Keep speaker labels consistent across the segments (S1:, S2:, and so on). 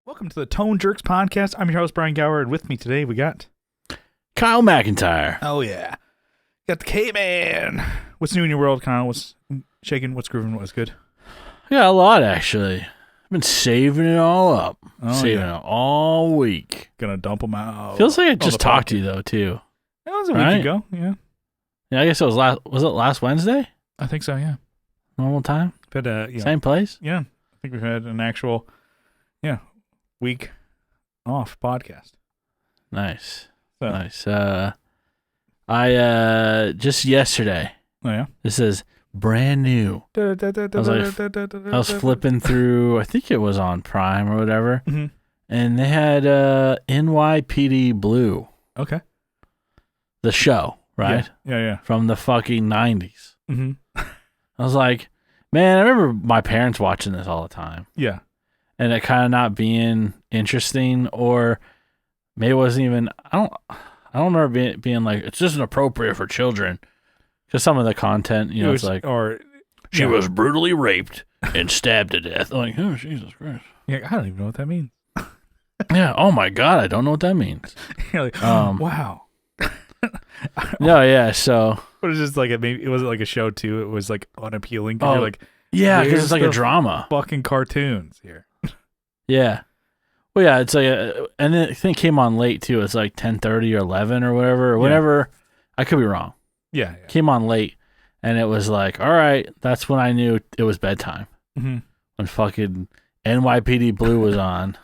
S1: Welcome to the Tone Jerks podcast. I'm your host, Brian Gower, and with me today we got...
S2: Kyle McIntyre.
S1: Oh, yeah. Got the K-Man. What's new in your world, Kyle? What's shaking? What's grooving? What's good?
S2: Yeah, a lot, actually. I've been saving it all up. Saving it all week.
S1: Gonna dump them out.
S2: Feels like I just talked to you, though, too.
S1: That was a week ago, yeah.
S2: Yeah, I guess it was last Wednesday?
S1: I think so, yeah.
S2: Normal time?
S1: Had
S2: Same place?
S1: Yeah. I think we've had an actual, week off podcast.
S2: Nice.
S1: So.
S2: Nice. I just yesterday.
S1: Oh, yeah?
S2: This is brand new. I was flipping through, I think it was on Prime or whatever, and they had NYPD Blue.
S1: Okay.
S2: The show, right?
S1: Yeah.
S2: From the fucking 90s.
S1: Mm-hmm.
S2: I was like, man, I remember my parents watching this all the time.
S1: Yeah.
S2: And it kind of not being interesting, or maybe it wasn't even, I don't remember being like, it's just inappropriate for children. Because some of the content, it's like, she was brutally raped and stabbed to death. I'm like, oh, Jesus Christ.
S1: Yeah, I don't even know what that means.
S2: Yeah, oh my God, I don't know what that means.
S1: You're like, wow.
S2: No, yeah, so.
S1: But it's just like, it wasn't like a show too. It was like unappealing.
S2: Oh,
S1: you're like,
S2: yeah, because it's like a drama.
S1: Fucking cartoons here.
S2: Yeah. Well, yeah, it's like, and then I think it came on late too. It's like 10:30 or 11 or whatever. Or whenever, I could be wrong.
S1: Yeah.
S2: Came on late, and it was like, all right, that's when I knew it was bedtime.
S1: Mm-hmm.
S2: When fucking NYPD Blue was on.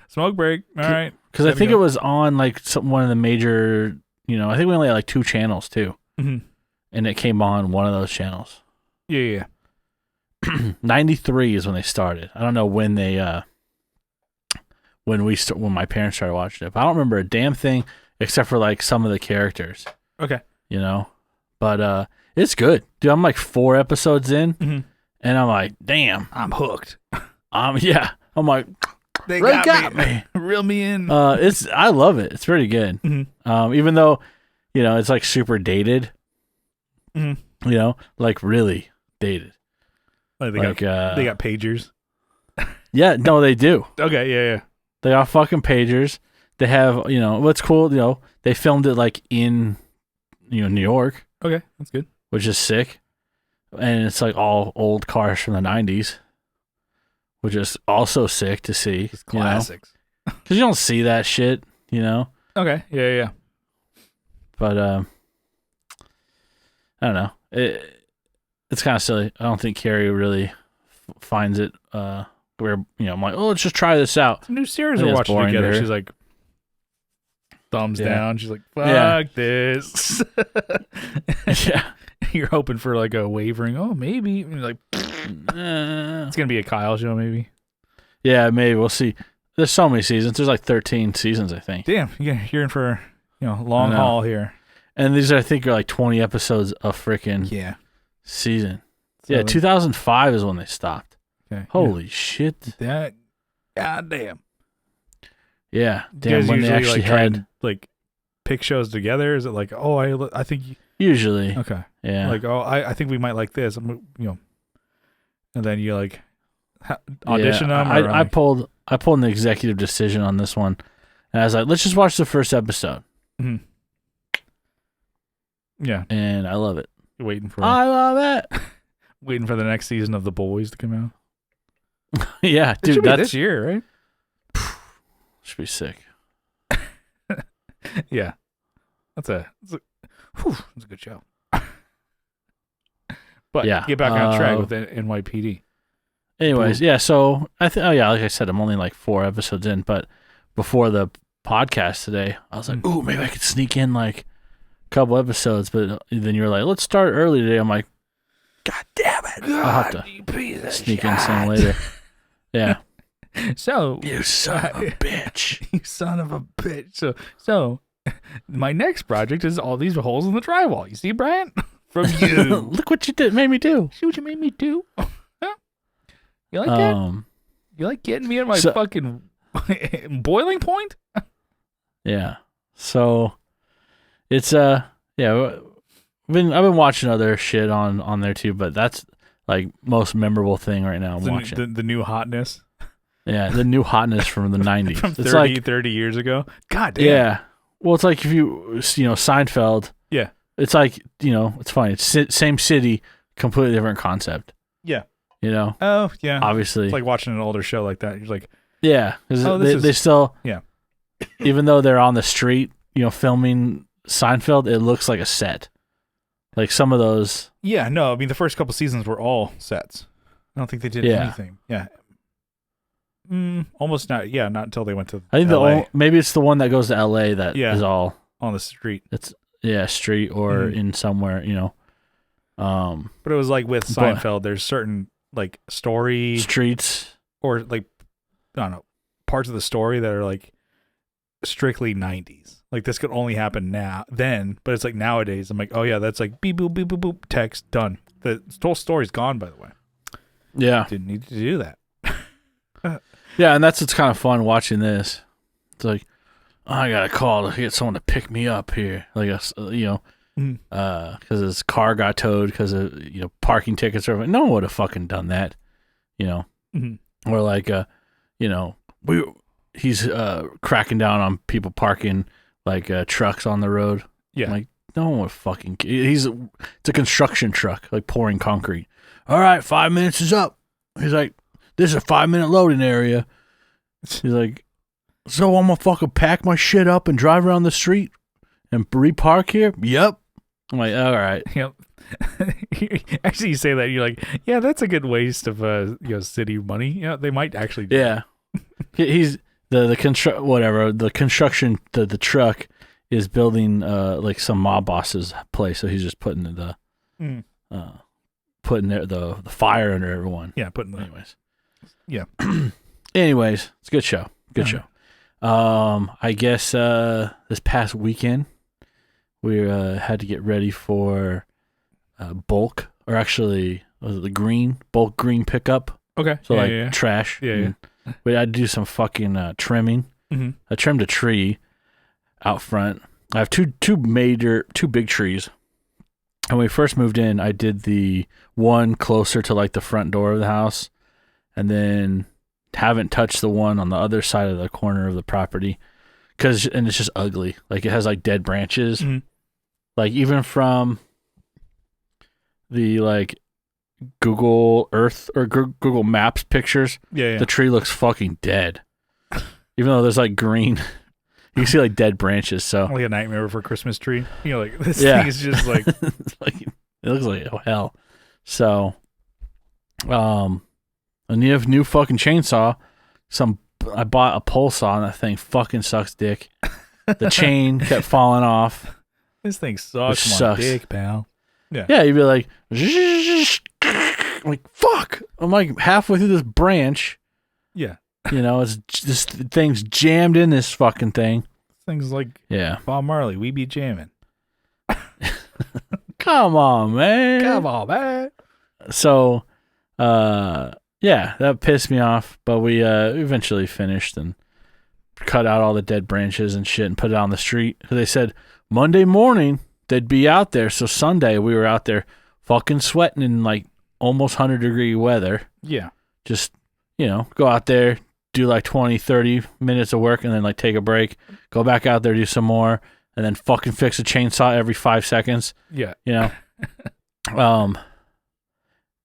S1: Smoke break. All right.
S2: Because I think it was on like one of the major, I think we only had like 2 channels too.
S1: Mm-hmm.
S2: And it came on one of those channels.
S1: Yeah.
S2: 93 is when they started. I don't know when they, when my parents started watching it. But I don't remember a damn thing except for like some of the characters.
S1: Okay.
S2: But it's good. Dude, I'm like 4 episodes in,
S1: and
S2: I'm like, damn.
S1: I'm hooked.
S2: Yeah. I'm like,
S1: they got me. Reel me in.
S2: I love it. It's pretty good.
S1: Mm-hmm.
S2: Even though, it's like super dated.
S1: Mm-hmm.
S2: Like really dated.
S1: Like they got pagers.
S2: Yeah, no, they do.
S1: Okay, yeah.
S2: They got fucking pagers. They have, what's cool, they filmed it like in, New York.
S1: Okay, that's good.
S2: Which is sick. And it's like all old cars from the 90s, which is also sick to see.
S1: It's classics.
S2: Because you don't see that shit,
S1: Okay, yeah.
S2: But, I don't know. It's kind of silly. I don't think Carrie really finds it where, I'm like, oh, let's just try this out.
S1: Some new series we're watching together. She's like, thumbs down. She's like, fuck this.
S2: Yeah.
S1: You're hoping for like a wavering, oh, maybe. And you're like, it's going to be a Kyle show, maybe.
S2: Yeah, maybe. We'll see. There's so many seasons. There's like 13 seasons, I think.
S1: Damn. You're in for, long haul here.
S2: And these, I think, are like 20 episodes of freaking season. So yeah, 2005 is when they stopped. Okay. Holy shit.
S1: That, goddamn.
S2: Yeah. Damn, when they actually had...
S1: like, pick shows together? Is it like, oh, I think...
S2: Usually.
S1: Okay.
S2: Yeah.
S1: Like, oh, I think we might like this. And then you like audition them?
S2: I pulled an executive decision on this one. And I was like, let's just watch the first episode.
S1: Mm-hmm. Yeah.
S2: And I love it.
S1: You're waiting for
S2: I love it.
S1: Waiting for the next season of The Boys to come out.
S2: Yeah, dude.
S1: It should be this year, right?
S2: Should be sick.
S1: Yeah. That's a good show. But get back on track with the NYPD.
S2: Anyways, yeah, so I think, like I said, I'm only like 4 episodes in, but before the podcast today, I was like, ooh, maybe I could sneak in like a couple episodes, but then you were like, let's start early today. I'm like, God damn it. I'll have to sneak in some later. Yeah.
S1: So
S2: you son of a bitch.
S1: You son of a bitch. So my next project is all these holes in the drywall. You see, Brian? From you.
S2: Look what you made me do.
S1: See what you made me do? You like that? You like getting me at my fucking boiling point?
S2: Yeah. So it's I've been watching other shit on there too, but that's like most memorable thing right now I'm watching.
S1: The new hotness.
S2: Yeah, the new hotness from the 90s.
S1: From
S2: it's like
S1: 30 years ago. God damn.
S2: Yeah. Well, it's like if Seinfeld.
S1: Yeah.
S2: It's like, it's funny. It's same city, completely different concept.
S1: Yeah.
S2: Oh,
S1: yeah.
S2: Obviously.
S1: It's like watching an older show like that. You're like,
S2: yeah. Because they still, even though they're on the street, filming Seinfeld, it looks like a set. Like some of those.
S1: Yeah, no, I mean, the first couple seasons were all sets. I don't think they did anything. Yeah. Almost not. Yeah, not until they went to
S2: I think
S1: LA.
S2: Maybe it's the one that goes to LA that is all
S1: on the street.
S2: It's street or in somewhere,
S1: But it was like with Seinfeld, there's certain like story
S2: streets
S1: or like I don't know, parts of the story that are like strictly 90s. Like this could only happen then, but it's like nowadays. I'm like, oh yeah, that's like beep boop beep boop boop text done. The whole story's gone, by the way.
S2: Yeah,
S1: didn't need to do that.
S2: Yeah, and that's what's kind of fun watching this. It's like, I got a call to get someone to pick me up here, like because his car got towed because of parking tickets or no one would have fucking done that, or like he's cracking down on people parking like trucks on the road.
S1: Yeah,
S2: like no one would fucking. It's a construction truck like pouring concrete. All right, 5 minutes is up. He's like, this is a 5-minute loading area. He's like, so I'm gonna fucking pack my shit up and drive around the street and repark here? Yep. I'm like, all right.
S1: Yep. Actually, you say that, you're like, yeah, that's a good waste of city money. Yeah, they might actually do
S2: that. He's the construction the truck is building like some mob boss's place, so he's just putting the fire under everyone.
S1: Yeah,
S2: anyways.
S1: Yeah.
S2: Anyways, it's a good show. Good show. I guess this past weekend we had to get ready for bulk, or actually was it the bulk green pickup?
S1: Okay.
S2: So trash.
S1: Yeah.
S2: We had to do some fucking trimming.
S1: Mm-hmm.
S2: I trimmed a tree out front. I have two big trees. And when we first moved in, I did the one closer to like the front door of the house, and then haven't touched the one on the other side of the corner of the property and it's just ugly. Like it has like dead branches. Mm-hmm. Like even from the like Google Earth or Google Maps pictures, the tree looks fucking dead. Even though there's like green, you can see like dead branches. So
S1: like a Nightmare Before Christmas tree. Like this thing is just like,
S2: it looks like hell. So, a new fucking chainsaw. I bought a pole saw and that thing fucking sucks dick. The chain kept falling off.
S1: This thing sucks my dick, pal.
S2: Yeah, you'd be like, I'm like, fuck. I'm like halfway through this branch.
S1: Yeah.
S2: It's this thing's jammed in this fucking thing.
S1: Things like Bob Marley, we be jamming.
S2: Come on, man. So, that pissed me off, but we eventually finished and cut out all the dead branches and shit and put it on the street. They said Monday morning they'd be out there, so Sunday we were out there fucking sweating in like almost 100-degree weather.
S1: Yeah.
S2: Just, go out there, do like 20, 30 minutes of work and then like take a break, go back out there, do some more, and then fucking fix a chainsaw every 5 seconds.
S1: Yeah.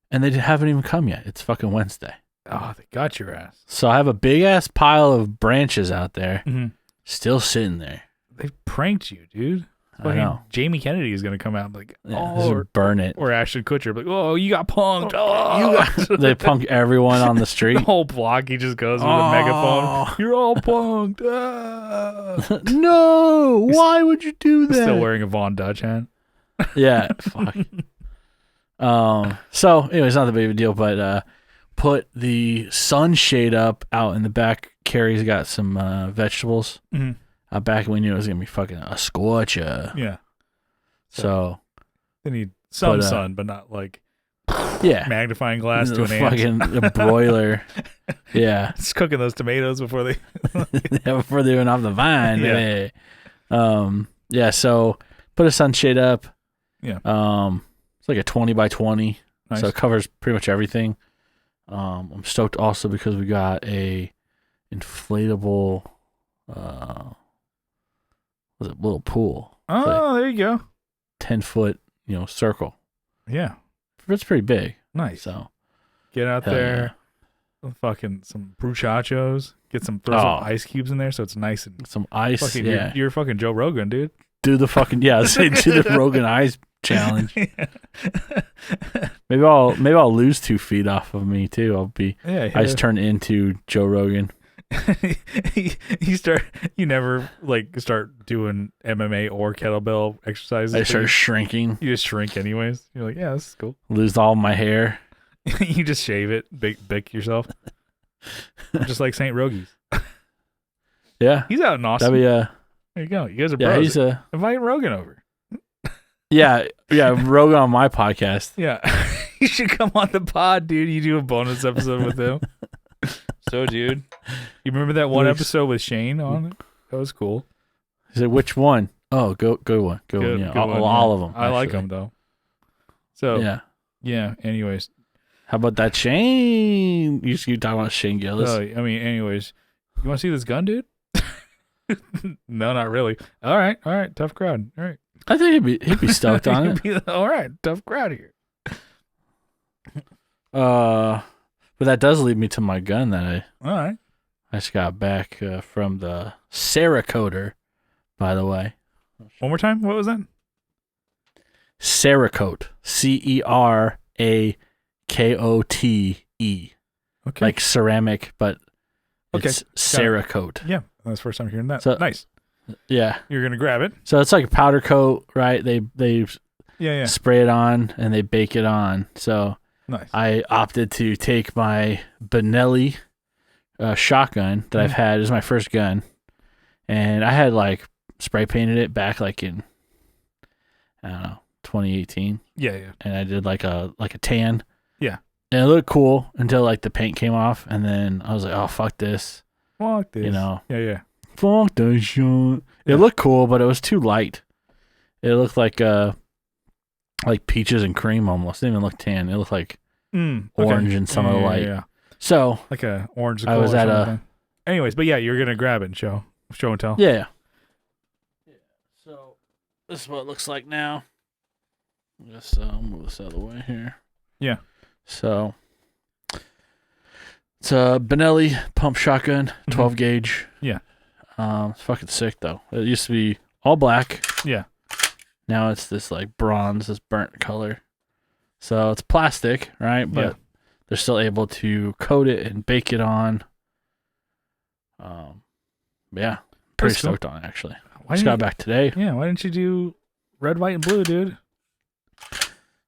S2: And they haven't even come yet. It's fucking Wednesday.
S1: Oh, they got your ass.
S2: So I have a big ass pile of branches out there, still sitting there.
S1: They pranked you, dude.
S2: I know.
S1: Jamie Kennedy is gonna come out and be like,
S2: or burn it.
S1: Or Ashton Kutcher, like, oh, you got punked. Oh.
S2: They punk everyone on the street.
S1: The whole block, he just goes with a megaphone. You're all punked.
S2: No, why would you do that?
S1: Still wearing a Von Dutch hat.
S2: Yeah, fuck. So anyways, not that big of a deal, but put the sunshade up out in the back. Carrie's got some vegetables.
S1: Mm-hmm.
S2: Back when we knew it was gonna be fucking a scorcher.
S1: Yeah.
S2: So
S1: they need some sun, but not like magnifying glass to an
S2: fucking a broiler. Yeah.
S1: Just cooking those tomatoes before they
S2: before they went off the vine.
S1: Yeah.
S2: So put a sunshade up.
S1: Yeah.
S2: It's like a 20 by 20. Nice. So it covers pretty much everything. I'm stoked also because we got a inflatable, was it little pool? It's like
S1: Oh, there you go.
S2: 10-foot, circle.
S1: Yeah.
S2: It's pretty big.
S1: Nice.
S2: So
S1: Get out
S2: hell
S1: there. Fucking some bruchachos. Get some throw some ice cubes in there so it's nice and
S2: some ice.
S1: fucking,
S2: Yeah.
S1: You're fucking Joe Rogan, dude.
S2: Do the fucking say do the Rogan Ice challenge. Maybe I'll lose 2 feet off of me too. I'll be I just turn into Joe Rogan.
S1: You never like start doing MMA or kettlebell exercises.
S2: I start shrinking.
S1: You just shrink anyways. You're like, yeah, this is cool.
S2: Lose all my hair.
S1: You just shave it, bick yourself. Just like St. Rogies.
S2: Yeah.
S1: He's out in Austin.
S2: That'd be
S1: there you go. You guys are
S2: yeah,
S1: bros. Invite Rogan over.
S2: Yeah, Rogan on my podcast.
S1: Yeah. You should come on the pod, dude. You do a bonus episode with him. So, dude, you remember that one episode with Shane on it? That was cool.
S2: He said, which one? Oh, good one. Good one. Yeah, all of them.
S1: I like them, though. So, yeah. Anyways.
S2: How about that Shane? You talking about Shane Gillis?
S1: I mean, anyways. You want to see this gun, dude? No, not really. All right. Tough crowd. All right.
S2: I think he'd be stoked on it.
S1: All right. Tough crowd here.
S2: But that does lead me to my gun that
S1: I
S2: just got back from the Cerakoter, by the way.
S1: One more time? What was that?
S2: Cerakote. Cerakote.
S1: Okay.
S2: Like ceramic, but it's Cerakote.
S1: Yeah, that's the first time hearing that.
S2: So,
S1: nice.
S2: Yeah.
S1: You're going to grab it.
S2: So it's like a powder coat, right? They spray it on and they bake it on. So
S1: nice.
S2: I opted to take my Benelli shotgun that I've had. It was my first gun. And I had like spray painted it back like in, I don't know, 2018.
S1: Yeah.
S2: And I did like a tan.
S1: Yeah.
S2: And it looked cool until like the paint came off. And then I was like, oh, fuck this.
S1: Fuck this. Yeah.
S2: Fuck this shit. It looked cool, but it was too light. It looked like peaches and cream almost. It didn't even look tan. It looked like orange and some of the light.
S1: Yeah.
S2: So
S1: like a orange.
S2: I was at a.
S1: Anyways, but yeah, you're gonna grab it and show and tell.
S2: Yeah. So this is what it looks like now. Just move this out of the way here.
S1: Yeah.
S2: So it's a Benelli pump shotgun, 12 gauge.
S1: Yeah.
S2: It's fucking sick though. It used to be all black.
S1: Yeah.
S2: Now it's this like bronze, this burnt color. So it's plastic, right? But they're still able to coat it and bake it on. Yeah. Pretty stoked on it actually. Just got back today.
S1: Yeah, why didn't you do red, white, and blue, dude?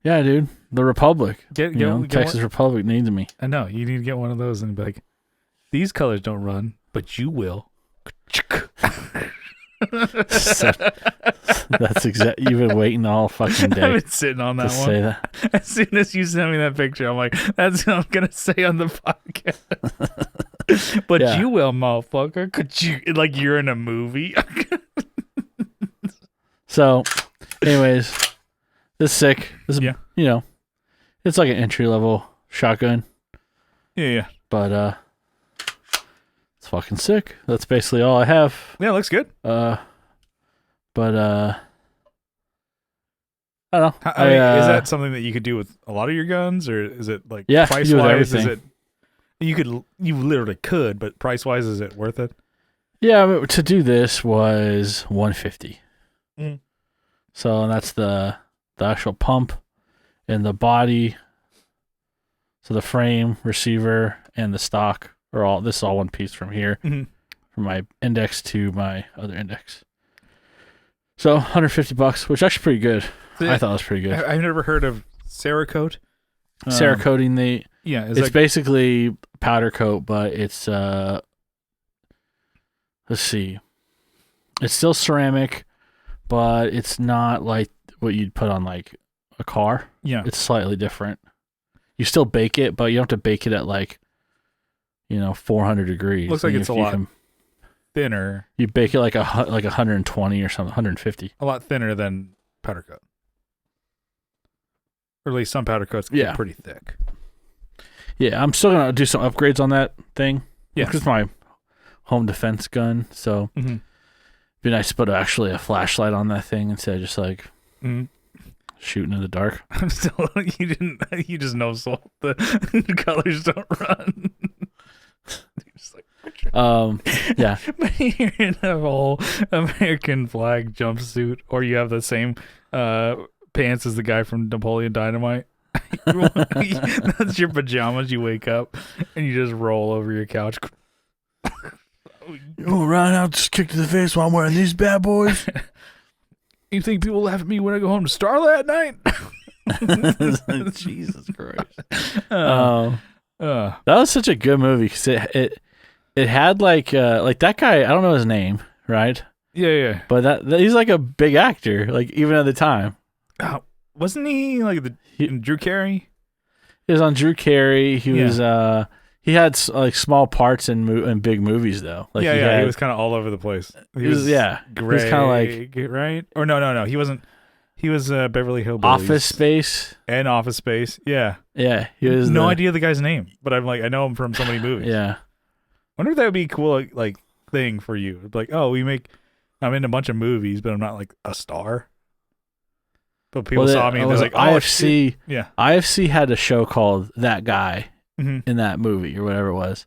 S2: Yeah, dude. The Republic.
S1: Get
S2: Texas Republic needs me.
S1: I know. You need to get one of those and be like, these colors don't run, but you will.
S2: That's exactly. You've been waiting all fucking day.
S1: I've been sitting on that one.
S2: Say that.
S1: As soon as you sent me that picture, I'm like, that's what I'm gonna say on the podcast. But you will, motherfucker. Could you like you're in a movie?
S2: So, anyways, this is sick. This is it's like an entry level shotgun.
S1: Yeah.
S2: But it's fucking sick. That's basically all I have.
S1: Yeah, it looks good.
S2: But I don't know.
S1: Is that something that you could do with a lot of your guns, or is it like price wise? Is it you literally could, but price wise, is it worth it?
S2: Yeah, I mean, to do this was $150. So that's the actual pump and the body. So the frame, receiver, and the stock are all. This is all one piece from here, from my index to my other index. So $150, which is actually pretty good. I thought it was pretty good.
S1: I've never heard of Cerakote.
S2: Cerakoting it's basically powder coat, but it's let's see, it's still ceramic, but it's not like what you'd put on like a car.
S1: Yeah,
S2: it's slightly different. You still bake it, but you don't have to bake it at like 400 degrees.
S1: Looks like it's a lot thinner.
S2: You bake it like 120 or something, 150.
S1: A lot thinner than powder coat. Or at least some powder coats get pretty thick.
S2: Yeah, I'm still gonna do some upgrades on that thing.
S1: Yeah.
S2: Because it's my home defense gun, so it'd be nice to put actually a flashlight on that thing instead of just like shooting in the dark.
S1: I'm still. You just know so the colors don't run. You're just like.
S2: Yeah.
S1: But you're in a whole American flag jumpsuit, or you have the same pants as the guy from Napoleon Dynamite. That's your pajamas. You wake up and you just roll over your couch.
S2: Oh, Ryan, I'll just kick to the face while I'm wearing these bad boys.
S1: You think people laugh at me when I go home to Starlight at night?
S2: Jesus Christ. That was such a good movie because it had like that guy. I don't know his name, right?
S1: Yeah.
S2: But that he's like a big actor, like even at the time.
S1: Wasn't he like Drew Carey?
S2: He was on Drew Carey. He was he had like small parts in big movies though. Like
S1: he was kind of all over the place. He was
S2: Greg,
S1: he was kind of like right or no he wasn't. He was Beverly Hillbillies.
S2: Office Space.
S1: And Office Space. Yeah.
S2: Yeah. He was
S1: no idea the guy's name, but I'm like I know him from so many movies.
S2: Yeah.
S1: I wonder if that would be a cool like thing for you. It'd be like, oh, I'm in a bunch of movies, but I'm not like a star. But people saw me and they're like, oh,
S2: IFC.
S1: shit. Yeah.
S2: IFC had a show called That Guy in that movie or whatever it was.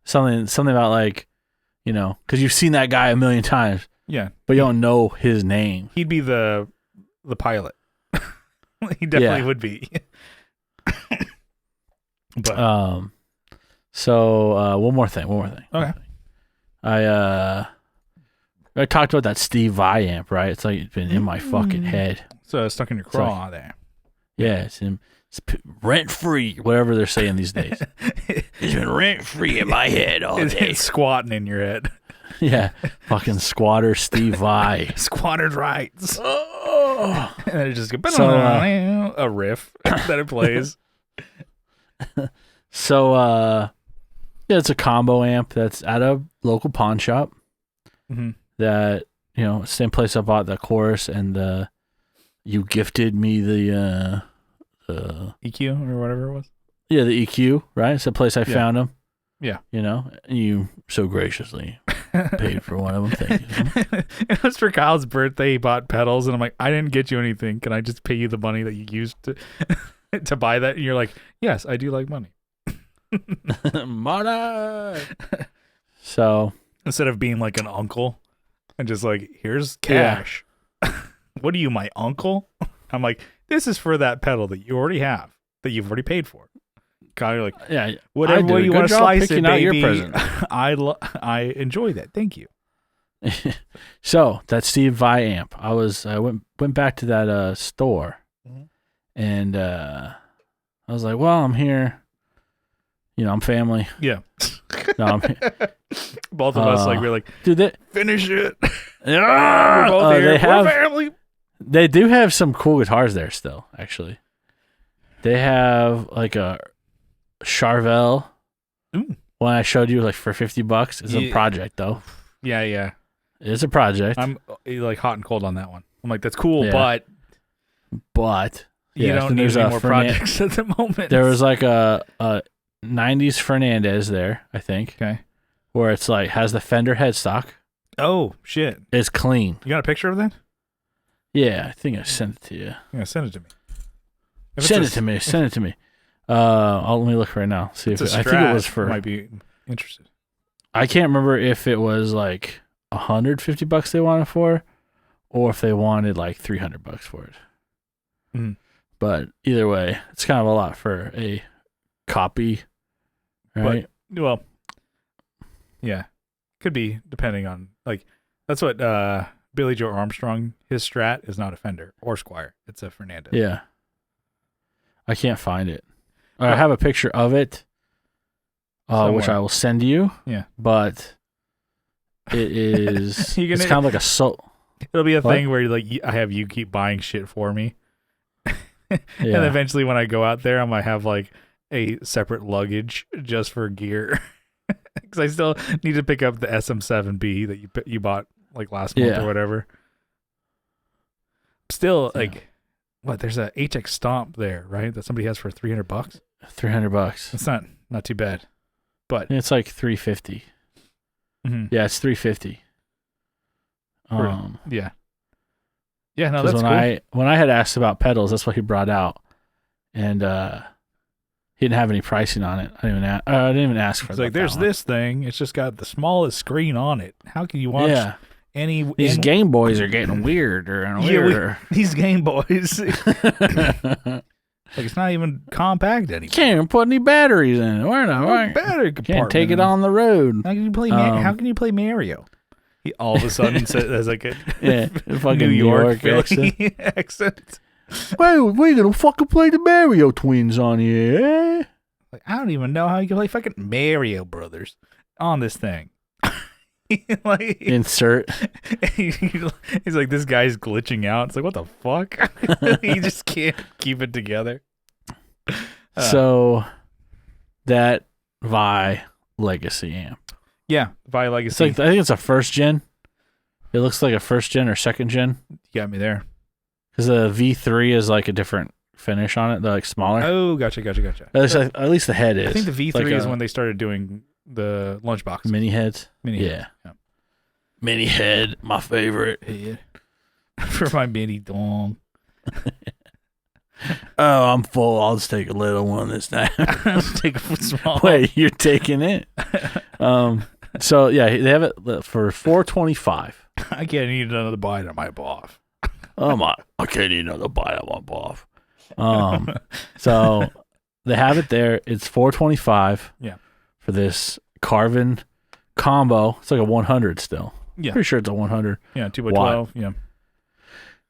S2: Something about like, because you've seen that guy a million times.
S1: Yeah.
S2: But you don't know his name.
S1: He'd be the pilot. He definitely would be. But
S2: so one more thing.
S1: Okay.
S2: I talked about that Steve Vai amp, right? It's like it's been in my fucking head.
S1: So stuck in your craw there.
S2: Yeah, it's rent free, whatever they're saying these days. It's been rent free in my head all day.
S1: It's squatting in your head.
S2: Yeah, fucking squatter Steve Vai.
S1: Squatter's rights. Oh. And then it just goes a riff that it plays.
S2: So it's a combo amp that's at a local pawn shop. That same place I bought the chorus and you gifted me the
S1: EQ or whatever it was.
S2: Yeah, the EQ, right? It's the place I found them.
S1: Yeah,
S2: you so graciously paid for one of them. Thank you.
S1: It was for Kyle's birthday. He bought pedals, and I'm like, I didn't get you anything. Can I just pay you the money that you used to buy that? And you're like, yes, I do like money.
S2: Money. So
S1: instead of being like an uncle and just like, here's cash. What are you, my uncle? I'm like, this is for that pedal that you already have, that you've already paid for. Kyle, like,
S2: yeah,
S1: whatever way you want to slice it, baby.
S2: Your present.
S1: I enjoy that. Thank you.
S2: So that Steve Vai amp, I went back to that store, and I was like, well, I'm here. I'm family.
S1: Yeah.
S2: No, I'm
S1: both of us we're like,
S2: dude,
S1: finish it.
S2: Yeah,
S1: we're both here. We're family.
S2: They do have some cool guitars there still. Actually, they have like a Charvel.
S1: Ooh.
S2: One I showed you like for $50. It's a project though.
S1: Yeah.
S2: It's a project.
S1: I'm like hot and cold on that one. I'm like, that's cool,
S2: but
S1: you don't need any more projects at the moment.
S2: There was like a 90s Fernandez there, I think.
S1: Okay.
S2: Where it's like has the Fender headstock.
S1: Oh shit!
S2: It's clean.
S1: You got a picture of that?
S2: Yeah, I think I sent it to you.
S1: Yeah, send it to me.
S2: Send it to me. Let me look right now. See if I think it was for.
S1: Might be interested.
S2: I can't remember if it was like $150 they wanted for, or if they wanted like $300 for it.
S1: Mm-hmm.
S2: But either way, it's kind of a lot for a copy, right?
S1: But, well, yeah, could be depending on like that's what Billy Joe Armstrong, his Strat is not a Fender or Squire, it's a Fernandez.
S2: Yeah, I can't find it. I have a picture of it, which I will send you.
S1: Yeah,
S2: but it is it's kind of like a
S1: It'll be a thing where like I have you keep buying shit for me, and eventually when I go out there, I'm gonna have like a separate luggage just for gear because I still need to pick up the SM7B that you bought like last month or whatever. Still, like, what? There's a HX Stomp there, right? That somebody has for $300.
S2: $300.
S1: It's not too bad, but
S2: It's like $350.
S1: mhm.
S2: Yeah, it's $350.
S1: Yeah. Yeah, no,
S2: 'cause
S1: that's
S2: when
S1: cool.
S2: I had asked about pedals, that's what he brought out, and he didn't have any pricing on it. I didn't even ask for
S1: It's
S2: it.
S1: like, there's this thing. It's just got the smallest screen on it. How can you watch
S2: These Game Boys are getting weirder and weirder.
S1: These Game Boys. Like, it's not even compact anymore.
S2: Can't even put any batteries in it. Where the
S1: Battery
S2: can't
S1: compartment.
S2: take it on the road.
S1: How can you play? How can you play Mario? He all of a sudden says like a
S2: fucking
S1: New York
S2: accent.
S1: accent.
S2: Well, we're gonna fucking play the Mario Twins on you, eh?
S1: Like, I don't even know how you can play fucking Mario Brothers on this thing. Like,
S2: Insert.
S1: he's like, this guy's glitching out. It's like, what the fuck? He just can't keep it together.
S2: So that Vi Legacy amp.
S1: Yeah, Vi Legacy.
S2: It's like, I think it's a first gen. It looks like a first gen or second gen.
S1: You got me there.
S2: Because the V3 is like a different finish on it. They're like smaller.
S1: Oh, gotcha.
S2: At least the head is.
S1: I think the V3
S2: like
S1: is when they started doing the lunchbox.
S2: Mini heads.
S1: Yeah.
S2: Mini head, my favorite.
S1: Yeah. For my mini dong.
S2: Oh, I'm full. I'll just take a little one this time.
S1: Take a small.
S2: Wait, you're taking it? So yeah, they have it for $425.
S1: I can't eat another bite of my boff.
S2: I can't eat another bite of my boff. So they have it there. It's $425.
S1: Yeah.
S2: For this Carvin combo. It's like a 100 still.
S1: Yeah.
S2: Pretty sure it's a 100.
S1: Yeah, 2x12. Yeah.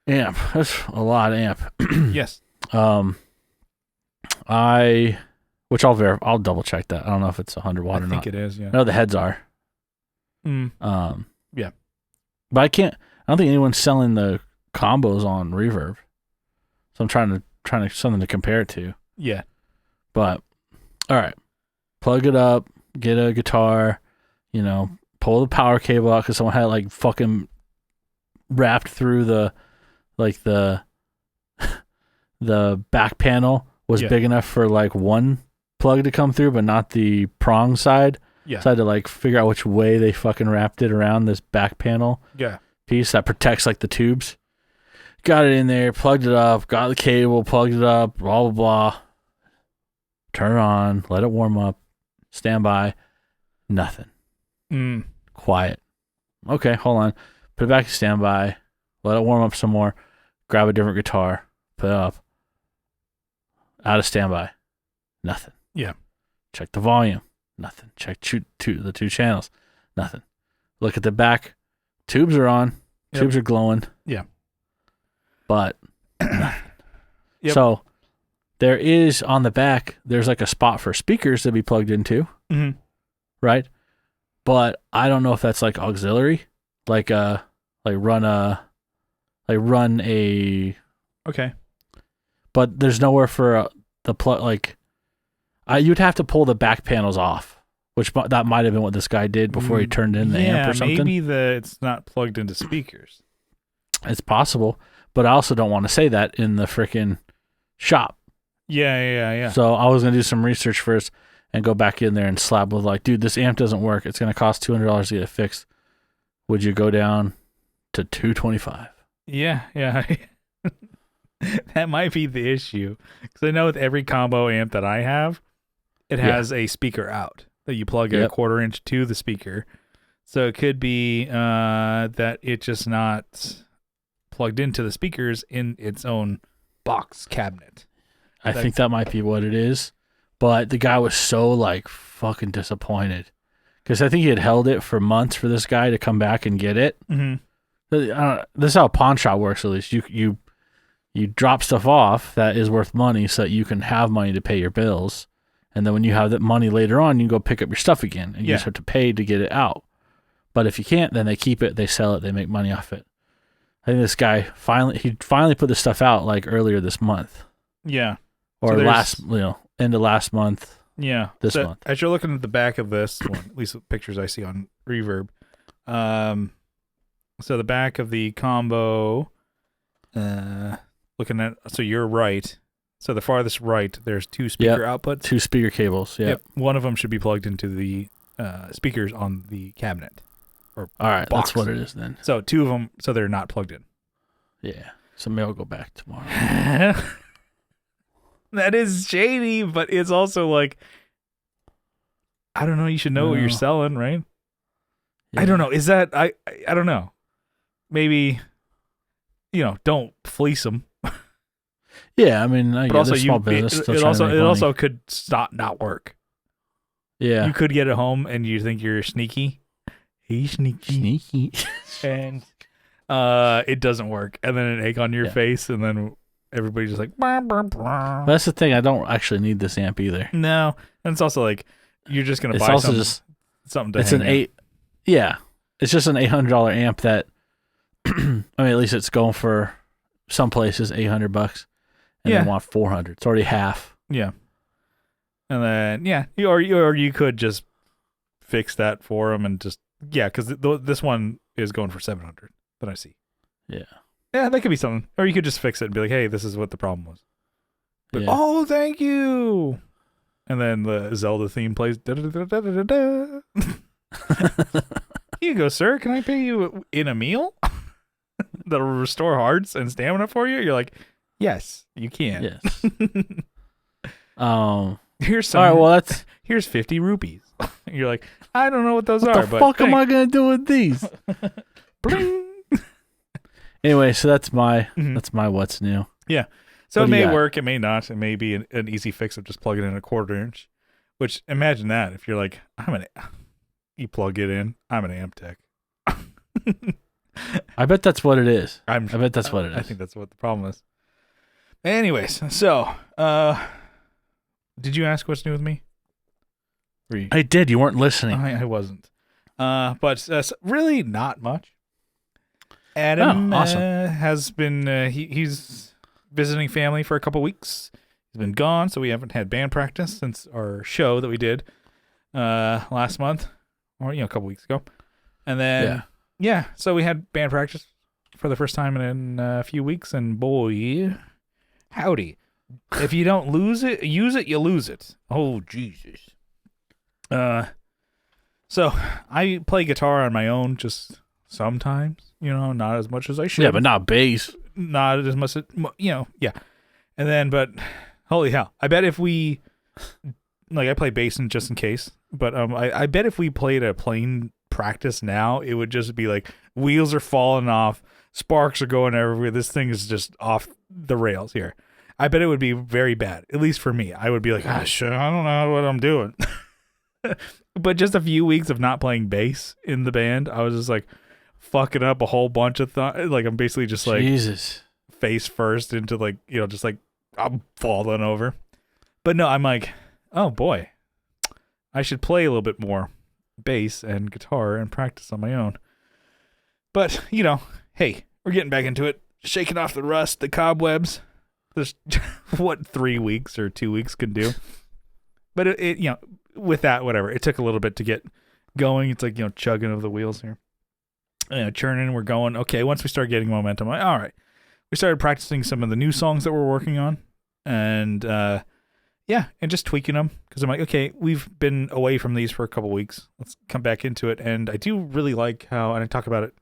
S2: Amp. That's a lot of amp.
S1: Yes.
S2: I'll double check that. I don't know if it's 100 watt or not.
S1: I think it is, yeah.
S2: No, the heads are.
S1: Yeah.
S2: But I don't think anyone's selling the combos on Reverb. So I'm trying to something to compare it to.
S1: Yeah.
S2: But all right. Plug it up, get a guitar, pull the power cable out because someone had it like fucking wrapped through the back panel was big enough for like one plug to come through, but not the prong side.
S1: Yeah.
S2: So I had to like figure out which way they fucking wrapped it around this back panel piece that protects like the tubes. Got it in there, plugged it up, got the cable, plugged it up, blah, blah, blah. Turn it on, let it warm up, stand by, nothing. Quiet. Okay, hold on. Put it back to standby, let it warm up some more, grab a different guitar, put it up. Out of standby, nothing.
S1: Yeah.
S2: Check the volume, nothing. Check the two channels, nothing. Look at the back, tubes are on, tubes are glowing.
S1: Yeah.
S2: But So there is on the back, there's like a spot for speakers to be plugged into, right? But I don't know if that's like auxiliary, run a.
S1: Okay.
S2: But there's nowhere for the plug. You'd have to pull the back panels off, which that might have been what this guy did before he turned in the amp or something.
S1: Maybe it's not plugged into speakers.
S2: It's possible, but I also don't want to say that in the freaking shop.
S1: Yeah.
S2: So I was going to do some research first and go back in there and slap with like, dude, this amp doesn't work. It's going to cost $200 to get it fixed. Would you go down to $225?
S1: Yeah. That might be the issue. Because I know with every combo amp that I have, it has a speaker out that you plug a 1/4 inch to the speaker. So it could be that it's just not plugged into the speakers in its own box cabinet.
S2: I think that might be what it is. But the guy was so like fucking disappointed because I think he had held it for months for this guy to come back and get it. This is how a pawn shop works. At least you drop stuff off that is worth money so that you can have money to pay your bills, and then when you have that money later on, you go pick up your stuff again, and you just have to pay to get it out. But if you can't, then they keep it, they sell it, they make money off it. I think this guy finally put this stuff out like earlier this month. Yeah. Or end of last month.
S1: Yeah.
S2: This month.
S1: As you're looking at the back of this one, at least the pictures I see on Reverb. So the back of the combo, so you're right. So the farthest right, there's 2 speaker outputs.
S2: 2 speaker cables. Yep.
S1: One of them should be plugged into the speakers on the cabinet. Or
S2: All right,
S1: box.
S2: that's what it is then.
S1: So 2 of them, so they're not plugged in.
S2: Yeah. So maybe I'll go back tomorrow.
S1: That is shady, but it's also like, I don't know. You should know what you're selling, right?
S2: Yeah.
S1: I don't know. Is that I don't know. Maybe, don't fleece them.
S2: Yeah, I mean,
S1: But also,
S2: small business.
S1: it also could not work.
S2: Yeah.
S1: You could get it home and you think you're sneaky. He's sneaky. And it doesn't work. And then an egg on your face, and then everybody's just like, bah, bah, bah.
S2: That's the thing. I don't actually need this amp either.
S1: No. And it's also like, you're just going to buy something to
S2: it's
S1: hang
S2: an
S1: out.
S2: 8. Yeah. It's just an $800 amp that, I mean, at least it's going for some places $800. And they want $400. It's already half.
S1: Yeah. And then, or you could just fix that for them and just, because this one is going for $700 that I see.
S2: Yeah.
S1: Yeah, that could be something. Or you could just fix it and be like, hey, this is what the problem was. But, oh, thank you. And then the Zelda theme plays. Da-da-da-da-da-da. Here you go, sir. Can I pay you in a meal that'll restore hearts and stamina for you? You're like, yes, you can.
S2: Yes.
S1: Here's some.
S2: All right, well,
S1: here's 50 rupees. You're like, I don't know what those
S2: what
S1: are.
S2: the
S1: but
S2: fuck am I gonna do with these?
S1: Bling.
S2: Anyway, so that's my what's new.
S1: Yeah. So
S2: What
S1: it
S2: do you
S1: may
S2: got?
S1: work. It may not. It may be an easy fix of just plugging in a 1/4 inch. Which, imagine that if you're like, you plug it in. I'm an amp tech.
S2: I bet that's what it is.
S1: I
S2: bet that's what it is.
S1: I think that's what the problem is. Anyways, so did you ask what's new with me?
S2: I did. You weren't listening.
S1: I wasn't. But really not much. Adam
S2: awesome.
S1: has been he's visiting family for a couple weeks. He's been gone, so we haven't had band practice since our show that we did last month, or a couple weeks ago. And then so we had band practice for the first time in a few weeks, and boy, howdy. If you don't use it, you lose it. Oh, Jesus. So I play guitar on my own just sometimes, not as much as I should.
S2: Yeah, but not bass.
S1: Not as much, yeah. And then, but holy hell, I bet if we, I play bass just in case, but I bet if we played a plain practice now, it would just be like wheels are falling off, sparks are going everywhere. This thing is just off the rails here. I bet it would be very bad, at least for me. I would be like, shit, I don't know what I'm doing. But just a few weeks of not playing bass in the band, I was just like fucking up a whole bunch of I'm basically just like
S2: Jesus.
S1: face first into just like I'm falling over. But no, I'm like, oh boy, I should play a little bit more bass and guitar and practice on my own. But, hey, we're getting back into it, shaking off the rust, the cobwebs. There's what 3 weeks or 2 weeks can do. But it with that, whatever, it took a little bit to get going. It's like, chugging of the wheels here. Churning, we're going. Okay, once we start getting momentum, I'm like, all right. We started practicing some of the new songs that we're working on. And, and just tweaking them. Because I'm like, okay, we've been away from these for a couple weeks. Let's come back into it. And I do really like how, and I talk about it,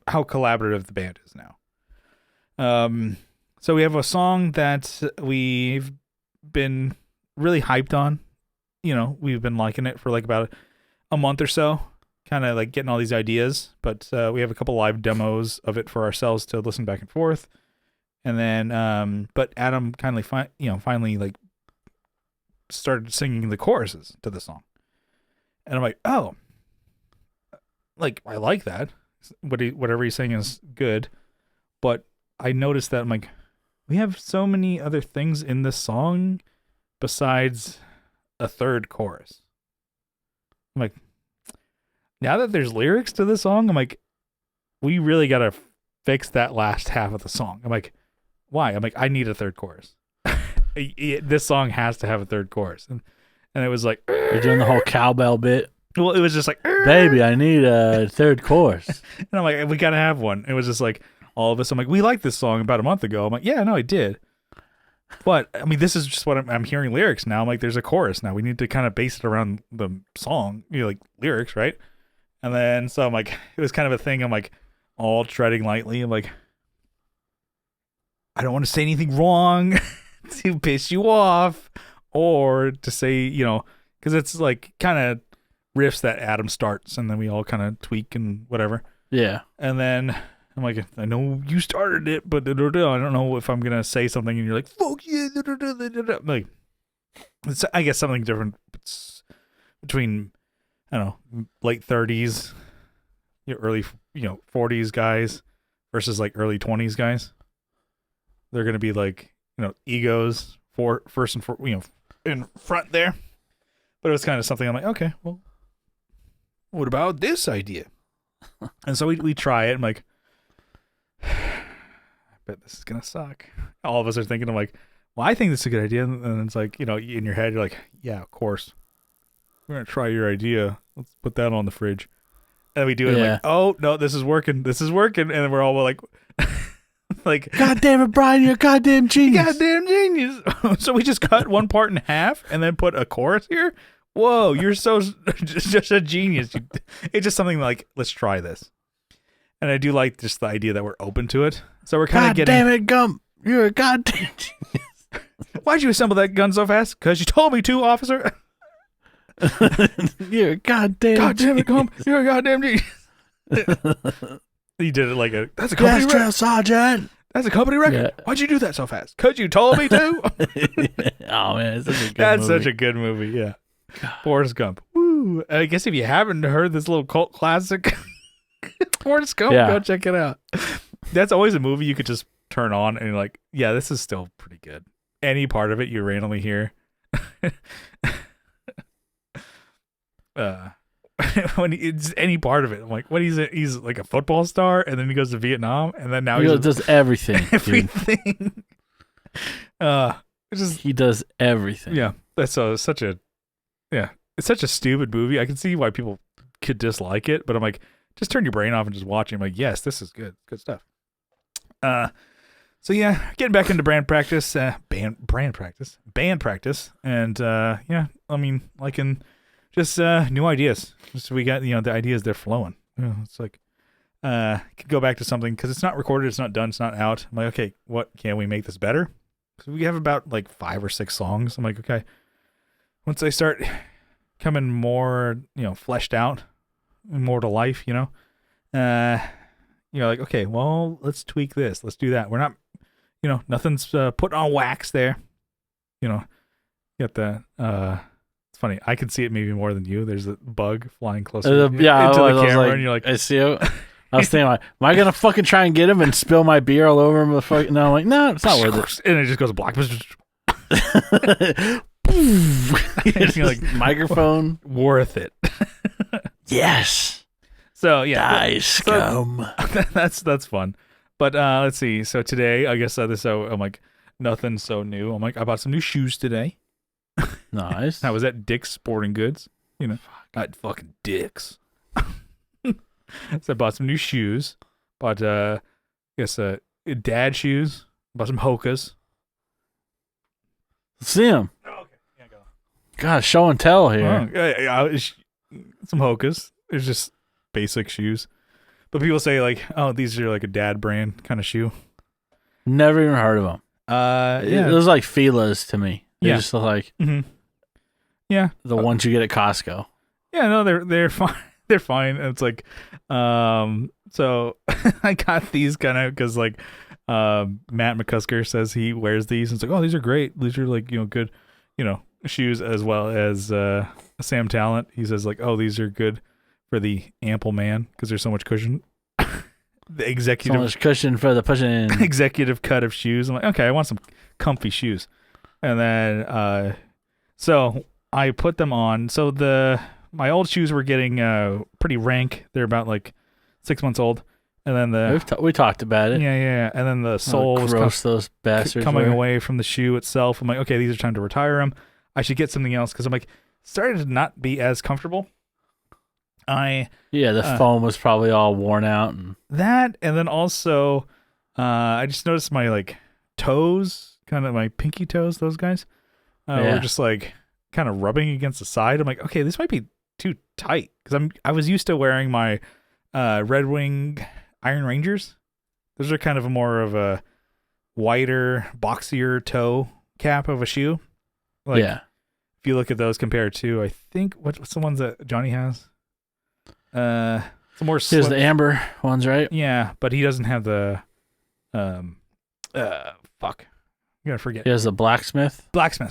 S1: how collaborative the band is now. So we have a song that we've been really hyped on. We've been liking it for about a month or so, kind of like getting all these ideas. But we have a couple live demos of it for ourselves to listen back and forth. And then, but Adam kindly, finally started singing the choruses to the song. And I'm like, oh, I like that. Whatever he's saying is good. But I noticed that I'm like, we have so many other things in this song besides a third chorus. I'm like, now that there's lyrics to the song, I'm like, we really got to fix that last half of the song. I'm like, why? I'm like, I need a third chorus. This song has to have a third chorus. And it was like,
S2: You're doing the whole cowbell bit.
S1: Well, it was just like,
S2: baby, I need a third chorus.
S1: And I'm like, we got to have one. It was just like, all of us, I'm like, we liked this song about a month ago. I'm like, yeah, no, I did. But I mean, this is just what I'm hearing lyrics now. I'm like, there's a chorus now. We need to kind of base it around the song, like lyrics, right? And then so I'm like, it was kind of a thing. I'm like, all treading lightly. I'm like, I don't want to say anything wrong to piss you off, or to say, because it's like kind of riffs that Adam starts, and then we all kind of tweak and whatever.
S2: Yeah.
S1: And then I'm like, I know you started it, but I don't know if I'm gonna say something, and you're like, fuck yeah. Like, it's, I guess, something different. It's between, I don't know, late 30s, early 40s guys versus like early 20s guys. They're gonna be like, egos first and in front there. But it was kind of something I'm like, okay, well, what about this idea? And so we try it. I'm like, I bet this is gonna suck. All of us are thinking, I'm like, well, I think this is a good idea. And it's like, in your head, you're like, yeah, of course. We're gonna try your idea. Let's put that on the fridge. And we do it. Yeah. Like, oh no, this is working. This is working. And then we're all like, like,
S2: God damn it, Brian, you're a goddamn genius.
S1: Goddamn genius. So we just cut one part in half and then put a chorus here. Whoa, you're so just a genius. It's just something like, let's try this. And I do like just the idea that we're open to it. So we're kind of getting.
S2: God damn it, Gump. You're a goddamn genius.
S1: Why'd you assemble that gun so fast? Because you told me to, officer.
S2: You're a goddamn
S1: God damn it, Gump. You're a goddamn genius. He did it like that's a company
S2: record. Yes, Sergeant.
S1: That's a company record. Yeah. Why'd you do that so fast? Because you told me to.
S2: Oh, man.
S1: That's such a good movie. Yeah. Forrest Gump. Woo. I guess if you haven't heard this little cult classic, Forrest Gump, go check it out. That's always a movie you could just turn on and you're like, yeah, this is still pretty good. Any part of it you randomly hear. When it's any part of it, I'm like, what he's like a football star, and then he goes to Vietnam, and then now
S2: he does everything.
S1: Everything.
S2: He does everything.
S1: Yeah, that's such a it's such a stupid movie. I can see why people could dislike it, but I'm like, just turn your brain off and just watch it. I'm like, yes, this is good stuff. So yeah, getting back into band practice, band practice, and yeah, I mean, like in just new ideas. Just we got the ideas, they're flowing. It's like could go back to something because it's not recorded, it's not done, it's not out. I'm like, okay, what can we make this better? So we have about like 5 or 6 songs. I'm like, okay, once they start coming more, fleshed out, more to life, like, okay, well, let's tweak this, let's do that. We're not, nothing's put on wax there. Get the it's funny. I can see it maybe more than you. There's a bug flying closer into the camera, and you're like,
S2: I see it. I was thinking, like, am I gonna fucking try and get him and spill my beer all over him? No, I'm like, no, it's not worth it.
S1: And it just goes black.
S2: You're like, microphone
S1: worth it.
S2: Yes.
S1: So yeah,
S2: die scum.
S1: That's fun. But let's see. So today, I guess I'm like, nothing so new. I'm like, I bought some new shoes today.
S2: Nice.
S1: I was at Dick's Sporting Goods. Not fucking Dick's. So I bought some new shoes. Bought dad shoes. Bought some Hokas.
S2: See him.
S1: Oh, okay. Yeah, go.
S2: God, show and tell here.
S1: Some Hokas. It's just basic shoes. But people say like, oh, these are like a dad brand kind of shoe.
S2: Never even heard of them.
S1: Yeah.
S2: It was like Fila's to me. They're just like,
S1: yeah,
S2: the ones you get at Costco.
S1: Yeah, no, they're fine. They're fine. And it's like, so I got these kind of because like, Matt McCusker says he wears these. And it's like, oh, these are great. These are like, good, shoes, as well as Sam Talent. He says like, oh, these are good for the ample man because there's so much cushion. The executive,
S2: so much cushion for the pushing.
S1: Executive cut of shoes. I'm like, okay, I want some comfy shoes. And then, so I put them on. So my old shoes were getting pretty rank. They're about like 6 months old. And then
S2: we talked about it.
S1: Yeah. And then the sole was
S2: those bastards
S1: coming away from the shoe itself. I'm like, okay, these are time to retire them. I should get something else because I'm like, started to not be as comfortable.
S2: The foam was probably all worn out.
S1: And then also, I just noticed my like toes kind of my pinky toes, those guys, were just like kind of rubbing against the side. I'm like, okay, this might be too tight because I was used to wearing my Red Wing Iron Rangers. Those are kind of more of a wider, boxier toe cap of a shoe. Like, if you look at those compared to, I think what's the ones that Johnny has? Some more.
S2: There's the amber ones, right?
S1: Yeah, but he doesn't have the fuck. I'm gonna forget.
S2: He has the blacksmiths.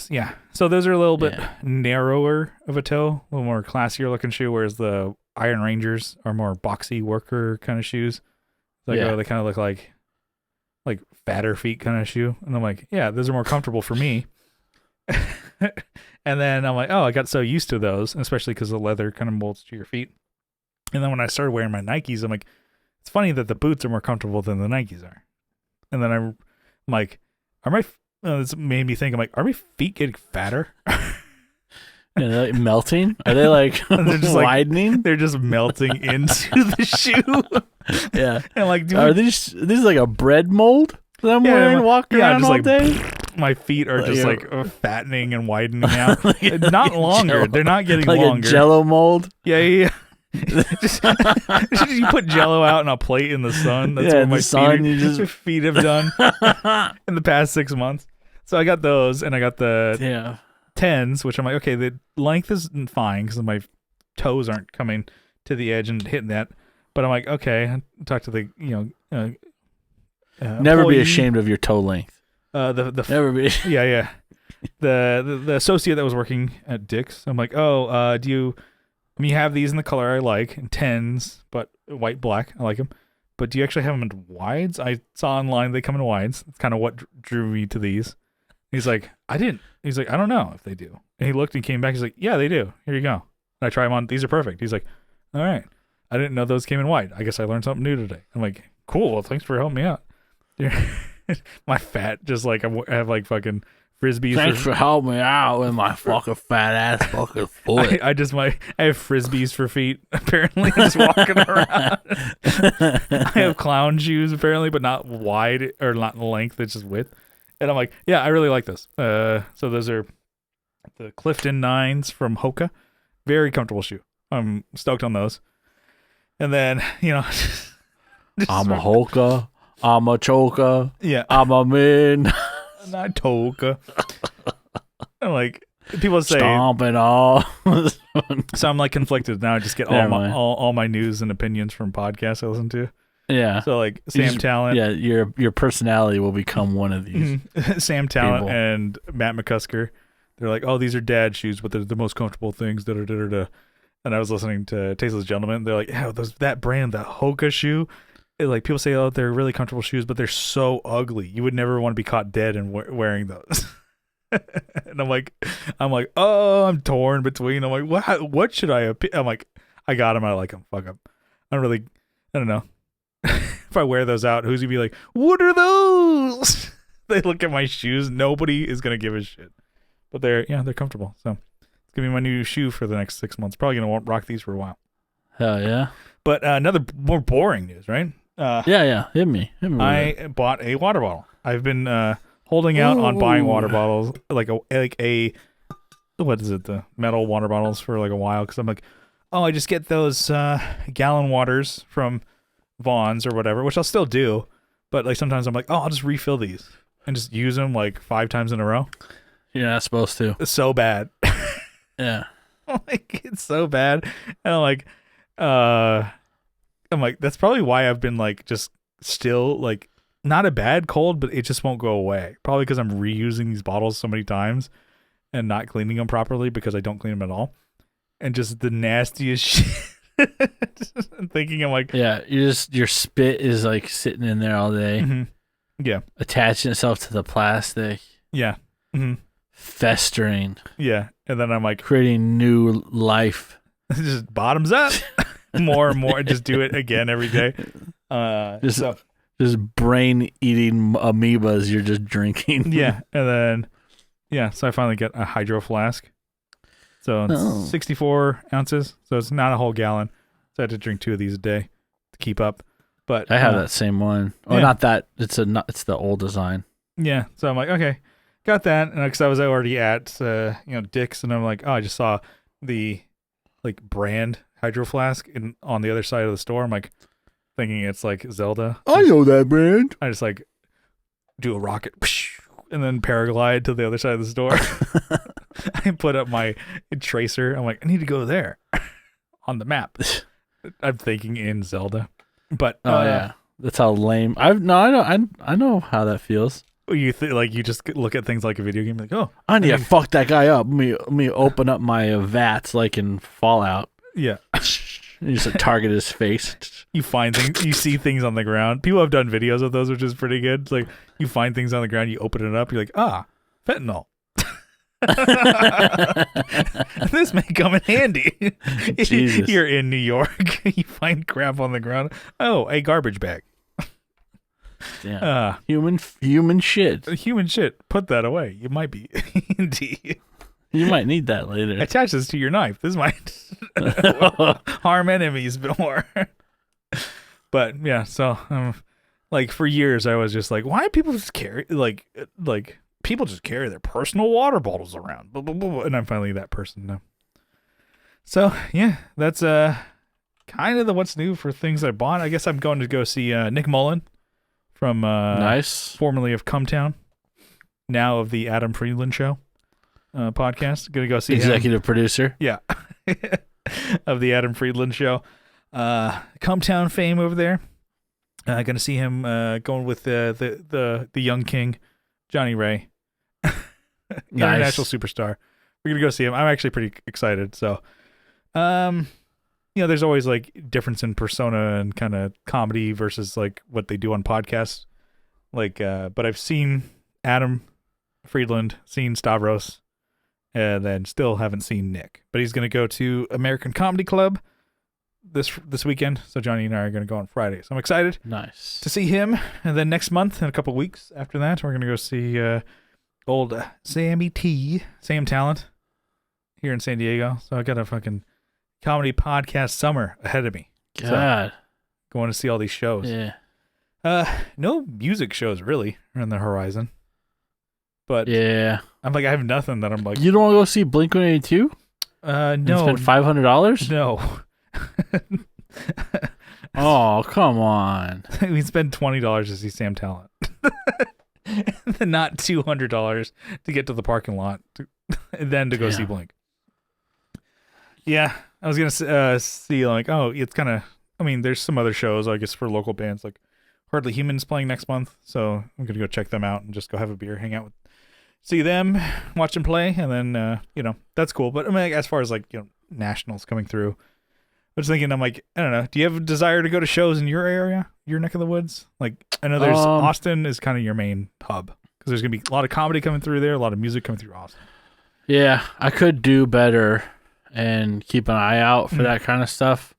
S1: Yeah. So those are a little bit narrower of a toe, a little more classier looking shoe, whereas the Iron Rangers are more boxy worker kind of shoes. Like they kind of look like fatter feet kind of shoe, and I'm like, yeah, those are more comfortable for me. And then I'm like, oh, I got so used to those, especially because the leather kind of molds to your feet. And then when I started wearing my Nikes, I'm like, it's funny that the boots are more comfortable than the Nikes are. And then I'm like, this made me think, I'm like, are my feet getting fatter?
S2: Are they like melting? Are they like
S1: they're just
S2: widening?
S1: Like, they're just melting into the shoe.
S2: Yeah.
S1: And like,
S2: are these like a bread mold that I'm wearing walking around
S1: just
S2: all
S1: like,
S2: day?
S1: My feet are just like fattening and widening out. Not longer.
S2: Jello.
S1: They're not getting
S2: like
S1: longer.
S2: A Jello mold?
S1: Yeah. just, you put Jello out in a plate in the sun. That's what my feet have done in the past 6 months. So I got those, and I got the 10s, which I'm like, okay, the length is fine because my toes aren't coming to the edge and hitting that. But I'm like, okay, I talk to the
S2: never be ashamed of your toe length.
S1: Never be. Yeah. The associate that was working at Dick's, I'm like, oh, you have these in the color I like, in 10s, but white, black, I like them. But do you actually have them in wides? I saw online they come in wides. It's kind of what drew me to these. He's like, I didn't. He's like, I don't know if they do. And he looked and came back. He's like, yeah, they do. Here you go. And I try them on. These are perfect. He's like, all right. I didn't know those came in white. I guess I learned something new today. I'm like, cool. Well, thanks for helping me out. My fat, just like I have like fucking frisbees.
S2: Thanks for helping me out with my fucking fat ass fucking foot.
S1: I have frisbees for feet. Apparently, I'm just walking around. I have clown shoes apparently, but not wide or not in length. It's just width. And I'm like, yeah, I really like this. So those are the Clifton 9s from Hoka. Very comfortable shoe. I'm stoked on those. And then
S2: I'm a Hoka. I'm a choker.
S1: Yeah.
S2: I'm a man.
S1: Not Toka. I'm like, people say.
S2: Stomping all.
S1: So I'm like conflicted now. I just get all my news and opinions from podcasts I listen to.
S2: Yeah.
S1: So like Sam Talent.
S2: Yeah, your personality will become one of these.
S1: Sam Talent and Matt McCusker. They're like, oh, these are dad shoes, but they're the most comfortable things. Da, da, da, da, da. And I was listening to Tasteless Gentleman. They're like, yeah, that brand, the Hoka shoe. Like people say, oh, they're really comfortable shoes, but they're so ugly. You would never want to be caught dead and wearing those. And I'm like, oh, I'm torn between. I'm like, what should I? I'm like, I got them. I like them. Fuck them. I don't know. If I wear those out, who's gonna be like, what are those? They look at my shoes. Nobody is gonna give a shit. But they're comfortable. So it's gonna be my new shoe for the next 6 months. Probably gonna rock these for a while.
S2: Hell yeah.
S1: But another more boring news, right?
S2: Hit me.
S1: I bought a water bottle. I've been holding out on buying water bottles, like a what is it, the metal water bottles for like a while, because I'm like, oh, I just get those gallon waters from Vaughn's or whatever, which I'll still do, but like sometimes I'm like, oh, I'll just refill these and just use them like 5 times in a row.
S2: You're not supposed to.
S1: It's so bad.
S2: Yeah.
S1: Like it's so bad, and I'm like, that's probably why I've been like just still like not a bad cold, but it just won't go away. Probably because I'm reusing these bottles so many times and not cleaning them properly because I don't clean them at all. And just the nastiest shit. I'm thinking, I'm like,
S2: yeah, your spit is like sitting in there all day.
S1: Mm-hmm. Yeah.
S2: Attaching itself to the plastic.
S1: Yeah. Mm-hmm.
S2: Festering.
S1: Yeah. And then I'm like,
S2: creating new life.
S1: Just bottoms up. More and more, just do it again every day.
S2: Just brain eating amoebas you're just drinking.
S1: Yeah, and then so I finally get a hydro flask. So it's 64 ounces, so it's not a whole gallon. So I had to drink 2 of these a day to keep up. But
S2: I have that same one. Oh, not that. It's the old design.
S1: Yeah, so I'm like, okay, got that, and because I was already at Dick's, and I'm like, oh, I just saw the like brand Hydro Flask on the other side of the store. I'm like thinking it's like Zelda.
S2: I know that brand.
S1: I just like do a rocket and then paraglide to the other side of the store. I put up my tracer. I'm like, I need to go there on the map. I'm thinking in Zelda, but
S2: yeah, that's how lame. I know how that feels.
S1: You you just look at things like a video game, like, oh,
S2: I need to fuck that guy up. Let me open up my VATS like in Fallout.
S1: Yeah.
S2: You just target his face.
S1: You find things, you see things on the ground. People have done videos of those, which is pretty good. It's like you find things on the ground, you open it up, you're like, fentanyl. This may come in handy.
S2: Jesus.
S1: You're in New York. You find crap on the ground. Oh, a garbage bag.
S2: Yeah. Human shit.
S1: Human shit. Put that away. You might be indeed.
S2: You might need that later.
S1: Attach this to your knife. This might harm enemies more. But yeah, so like for years I was just like, why people just carry like people just carry their personal water bottles around? Blah, blah, blah, blah. And I'm finally that person now. So yeah, that's kind of the what's new for things I bought. I guess I'm going to go see Nick Mullen from
S2: nice,
S1: formerly of Cumtown, now of the Adam Friedland Show podcast. Gonna go see
S2: executive
S1: him.
S2: Producer.
S1: Yeah. Of the Adam Friedland Show. Cumtown fame over there. Gonna see him going with the young king, Johnny Ray. International superstar. We're gonna go see him. I'm actually pretty excited. So there's always like difference in persona and kind of comedy versus like what they do on podcasts. Like but I've seen Adam Friedland, seen Stavros, and then still haven't seen Nick. But he's gonna go to American Comedy Club this weekend. So Johnny and I are gonna go on Friday. So I'm excited.
S2: Nice
S1: to see him. And then next month, in a couple weeks after that, we're gonna go see old Sam Talent here in San Diego. So I got a fucking comedy podcast summer ahead of me.
S2: God,
S1: so, going to see all these shows.
S2: Yeah.
S1: No music shows really are on the horizon. But
S2: yeah,
S1: I'm like, I have nothing that I'm like.
S2: You don't want to go see Blink-182?
S1: No.
S2: Spend $500?
S1: No.
S2: Oh, come on.
S1: We spend $20 to see Sam Talent. Not $200 to get to the parking lot and then to go see Blink. Yeah, I was gonna see like, oh, it's kind of. I mean, there's some other shows I guess for local bands like Hardly Humans playing next month, so I'm gonna go check them out and just go have a beer, hang out see them, watch them play, and then that's cool. But I mean, as far as like nationals coming through, I was thinking, I'm like, I don't know. Do you have a desire to go to shows in your area, your neck of the woods? Like, I know there's Austin is kind of your main hub because there's gonna be a lot of comedy coming through there, a lot of music coming through Austin.
S2: Yeah, I could do better and keep an eye out for that kind of stuff,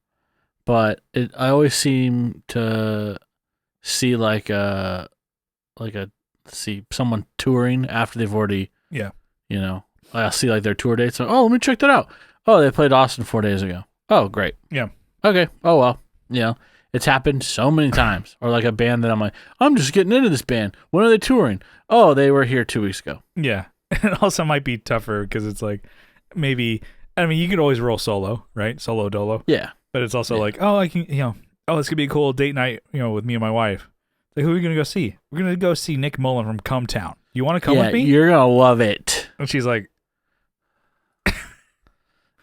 S2: but I always seem to see see someone touring after they've already I'll see like their tour dates. Oh, let me check that out. Oh, they played Austin 4 days ago. Oh, great.
S1: Yeah.
S2: Okay. Oh well. It's happened so many times. Or like a band that I'm like, I'm just getting into this band. When are they touring? Oh, they were here 2 weeks ago. Yeah.
S1: It also might be tougher because it's like maybe, I mean, you could always roll solo, right? Solo dolo.
S2: Yeah.
S1: But it's also like, oh, I can, this could be a cool date night, with me and my wife. Like, who are we going to go see? We're going to go see Nick Mullen from Cumtown. You want to come with me?
S2: You're going to love it.
S1: And she's like,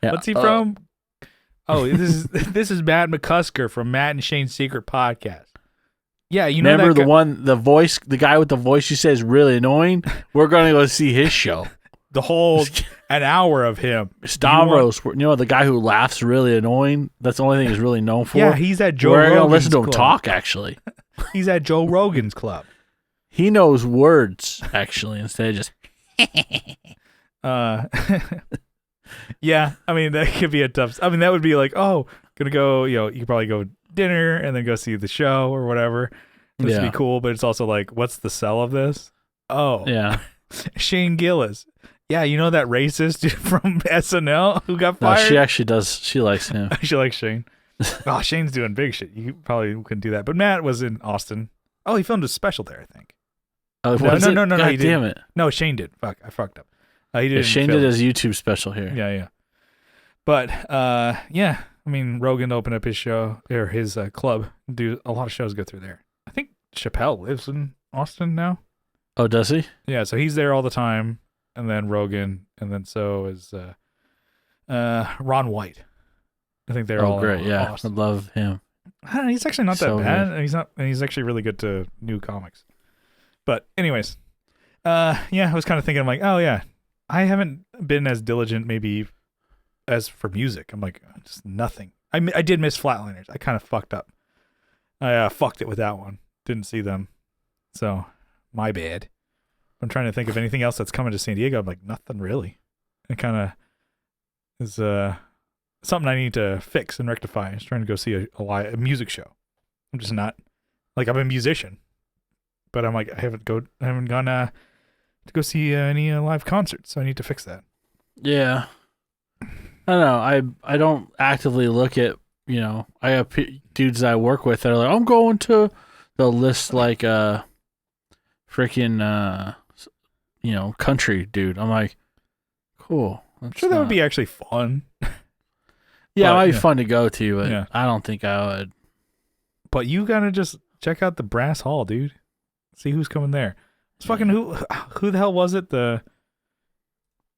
S1: what's he from? Oh, this is Matt McCusker from Matt and Shane's Secret Podcast. Yeah,
S2: remember the guy with the voice you said is really annoying? We're going to go see his show.
S1: The whole an hour of him.
S2: Stavros, the guy who laughs really annoying. That's the only thing he's really known for.
S1: Yeah, he's at Joe
S2: Rogan's
S1: Rogan's
S2: We're going to listen to him
S1: club.
S2: talk, actually.
S1: He's at Joe Rogan's club.
S2: He knows words, actually, instead of just...
S1: Yeah, I mean, that could be a tough... I mean, that would be like, oh, gonna go, you could probably go dinner and then go see the show or whatever. This would be cool, but it's also like, what's the sell of this? Oh.
S2: Yeah.
S1: Shane Gillis. Yeah, that racist from SNL who got fired?
S2: No, she actually does. She likes him.
S1: She likes Shane. Oh, Shane's doing big shit. You probably couldn't do that. But Matt was in Austin. Oh, he filmed a special there, I think.
S2: Oh,
S1: No,
S2: was it?
S1: no,
S2: God
S1: he
S2: damn
S1: didn't.
S2: it.
S1: No, Shane did. Fuck, I fucked up. He
S2: Yeah,
S1: did.
S2: Shane did his YouTube special here.
S1: Yeah. But yeah, I mean, Rogan opened up his show or his club. Do a lot of shows go through there. I think Chappelle lives in Austin now.
S2: Oh, does he?
S1: Yeah, so he's there all the time, and then Rogan, and then so is Ron White. I think they're all
S2: great.
S1: in
S2: Yeah,
S1: Austin.
S2: I love him.
S1: I don't know, he's actually not that
S2: So
S1: bad. And he's actually really good to new comics. But anyways, yeah, I was kind of thinking, I'm like, oh yeah, I haven't been as diligent maybe as for music. I'm like, just nothing. I did miss Flatliners. I kind of fucked up. I fucked it with that one. Didn't see them, so my bad. I'm trying to think of anything else that's coming to San Diego. I'm like, nothing really. It kind of is something I need to fix and rectify. I was trying to go see a music show. I'm just not like, I'm a musician, but I'm like, I haven't gone to go see any live concerts, so I need to fix that.
S2: Yeah. I don't know. I don't actively look at, I have dudes that I work with that are like, I'm going to, they'll list like freaking country dude. I'm like, cool.
S1: I'm sure that would be actually fun.
S2: Yeah,
S1: but,
S2: it might be fun to go to, but
S1: yeah.
S2: I don't think I would.
S1: But you gotta just check out the Brass Hall, dude. See who's coming there. It's fucking who the hell was it? The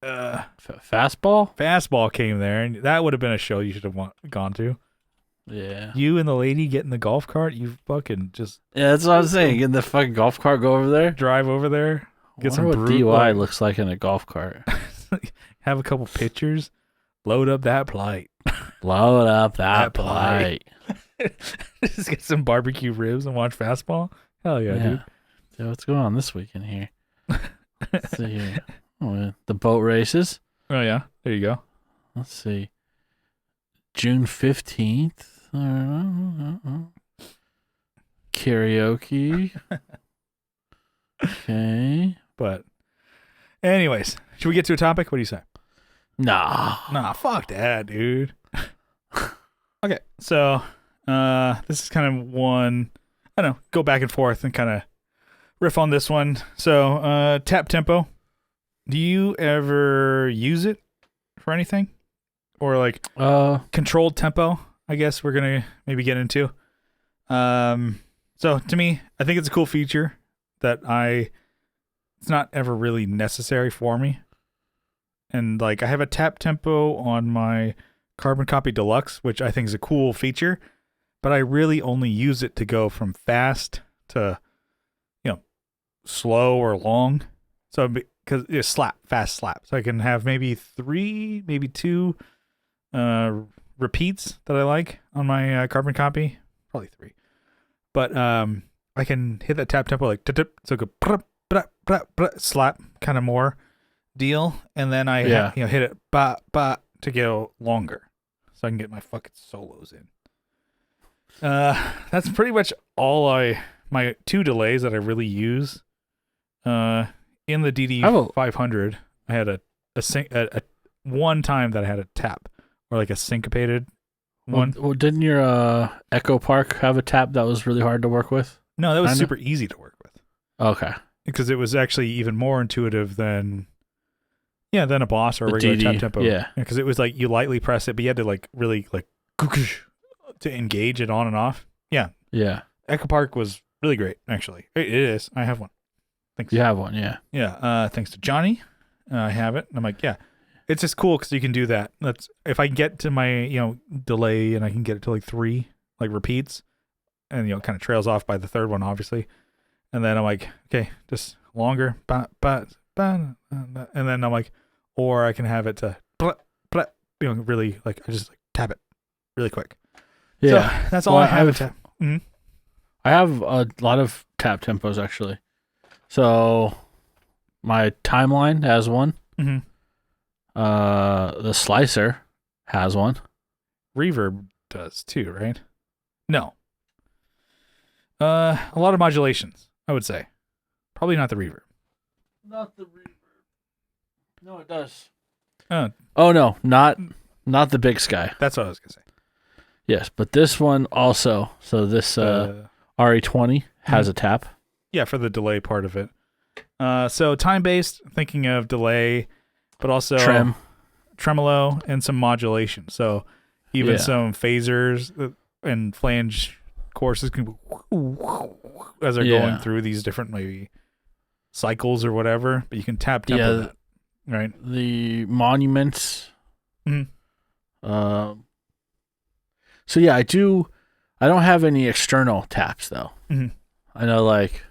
S1: Fastball came there, and that would have been a show you should have gone to.
S2: Yeah.
S1: You and the lady get in the golf cart. You fucking just
S2: that's what I'm saying. Get in the fucking golf cart, go over there,
S1: drive over there, get some
S2: what
S1: brew.
S2: DUI looks like in a golf cart.
S1: Have a couple pictures, load up that plight.
S2: Load up that plight.
S1: Just get some barbecue ribs and watch Fastball. Hell yeah, dude.
S2: So what's going on this weekend here? Let's see here. Oh, the boat races.
S1: Oh yeah, there you go.
S2: Let's see. June 15th. Karaoke. Okay.
S1: But anyways, should we get to a topic? What do you say?
S2: Nah,
S1: fuck that, dude. Okay, so this is kind of one, I don't know, go back and forth and kind of riff on this one. So tap tempo. Do you ever use it for anything? Or like controlled tempo, I guess we're going to maybe get into. So to me, I think it's a cool feature that it's not ever really necessary for me. And like I have a tap tempo on my Carbon Copy Deluxe, which I think is a cool feature, but I really only use it to go from fast to, slow or long. So because it's fast slap. So I can have maybe 3, maybe 2 repeats that I like on my Carbon Copy, probably 3. But I can hit that tap tempo like so go slap kind of more deal, and then I hit it to go longer, so I can get my fucking solos in. That's pretty much all my 2 delays that I really use. In the DD 500, I had a one time that I had a tap or like a syncopated one.
S2: Well, didn't your Echo Park have a tap that was really hard to work with?
S1: No, that was super easy to work with.
S2: Okay.
S1: Because it was actually even more intuitive than a boss or a regular tap tempo.
S2: Yeah.
S1: Because it was like you lightly press it, but you had to like really like to engage it on and off. Yeah.
S2: Yeah.
S1: Echo Park was really great, actually. It is. I have one. Thanks.
S2: You have one, yeah.
S1: Yeah. Thanks to Johnny, I have it. And I'm like, yeah. It's just cool because you can do that. That's if I get to my delay and I can get it to like 3 like repeats, and kind of trails off by the 3rd one, obviously. And then I'm like, okay, just longer, and then I'm like, or I can have it to, really like I just like tap it really quick.
S2: Yeah,
S1: so that's all I have. Tap. Mm-hmm.
S2: I have a lot of tap tempos actually. So my timeline has one.
S1: Mm-hmm.
S2: The slicer has one.
S1: Reverb does too, right? No. A lot of modulations, I would say. Probably not the reverb.
S2: Not the reverb. No, it does.
S1: Oh
S2: no, not the Big Sky.
S1: That's what I was gonna say.
S2: Yes, but this one also. So this RE20 has a tap.
S1: Yeah, for the delay part of it. So time-based, thinking of delay, but also tremolo and some modulation. So even some phasers and flange courses can as they're going through these different maybe cycles or whatever, but you can tap tempo that, right?
S2: The monuments.
S1: Mm-hmm.
S2: So yeah, I don't have any external taps though.
S1: Mm-hmm.
S2: I know like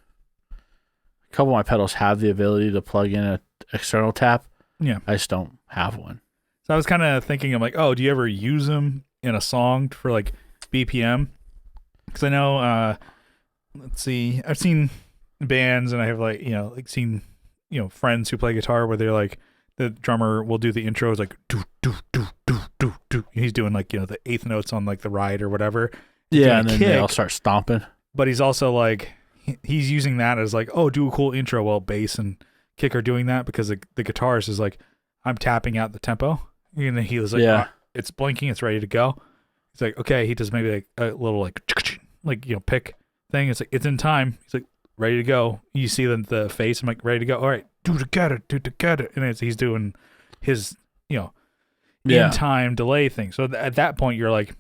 S2: a couple of my pedals have the ability to plug in an external tap.
S1: Yeah.
S2: I just don't have one.
S1: So I was kind of thinking, I'm like, oh, do you ever use them in a song for like BPM? Because I know, let's see, I've seen bands and I have like seen, friends who play guitar where they're like, the drummer will do the intros like, do, do, do, do, do, do. He's doing like, the eighth notes on like the ride or whatever.
S2: Yeah, and then they all start stomping.
S1: But he's also like, he's using that as like, oh, do a cool intro while bass and kick are doing that because the guitarist is like, I'm tapping out the tempo. And he was like, it's blinking, it's ready to go. He's like, okay, he does maybe like a little like pick thing. It's like, it's in time. He's like, ready to go. You see the face. I'm like, ready to go. All right, do together. And he's doing his, in time delay thing. So at that point, you're like,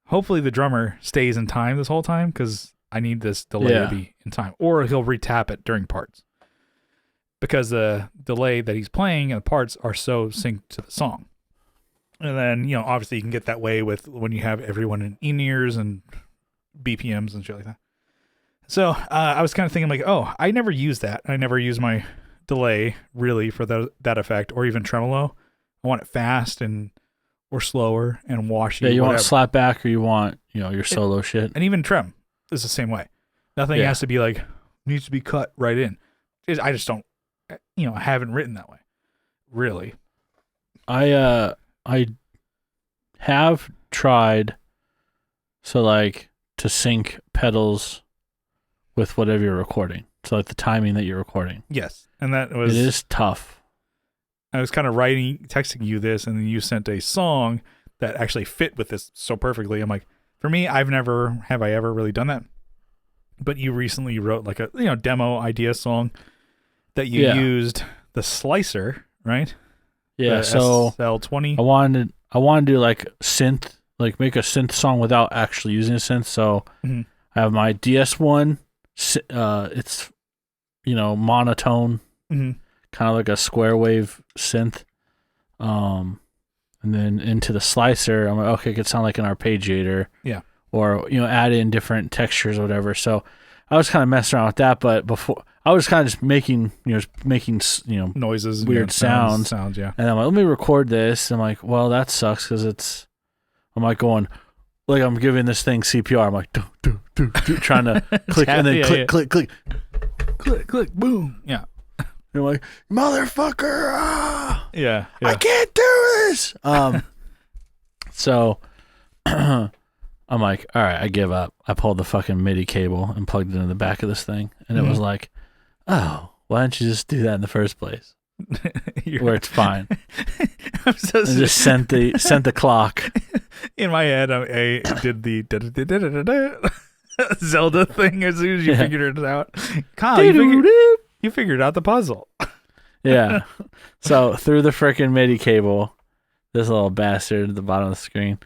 S1: hopefully the drummer stays in time this whole time because I need this delay to be in time. Or he'll retap it during parts because the delay that he's playing and the parts are so synced to the song. And then, obviously you can get that way with when you have everyone in in-ears and BPMs and shit like that. So I was kind of thinking like, oh, I never use that. I never use my delay really for that effect or even tremolo. I want it fast or slower and washy.
S2: Yeah, you want slap back or you want, your solo shit.
S1: And even trem is the same way. Nothing has to be like, needs to be cut right in. I just don't, I haven't written that way. Really.
S2: I have tried to sync pedals with whatever you're recording. So like the timing that you're recording.
S1: Yes. And it
S2: is tough.
S1: I was kind of texting you this, and then you sent a song that actually fit with this so perfectly. I'm like, for me, have I ever really done that? But you recently wrote like a demo idea song that you used the slicer, right?
S2: Yeah. So
S1: SL20.
S2: I wanted to do like synth, like make a synth song without actually using a synth. So I have my DS1. It's monotone, kind of like a square wave synth. And then into the slicer, I'm like, okay, it could sound like an arpeggiator.
S1: Yeah.
S2: Or add in different textures or whatever. So I was kind of messing around with that, but before I was kind of just making
S1: noises,
S2: weird sounds,
S1: yeah.
S2: And I'm like, let me record this. And I'm like, well, that sucks because I'm like going, like I'm giving this thing CPR. I'm like, trying to click and then
S1: click, boom, yeah.
S2: You're like, motherfucker,
S1: yeah.
S2: I can't do this. So I'm like, all right, I give up. I pulled the fucking MIDI cable and plugged it into the back of this thing, and it was like, oh, why don't you just do that in the first place? Where it's fine.
S1: I'm so
S2: and just sent the clock.
S1: In my head, I did the Zelda thing as soon as you figured it out. Kyle, you figured out the puzzle.
S2: Yeah. So through the frickin' MIDI cable, this little bastard at the bottom of the screen,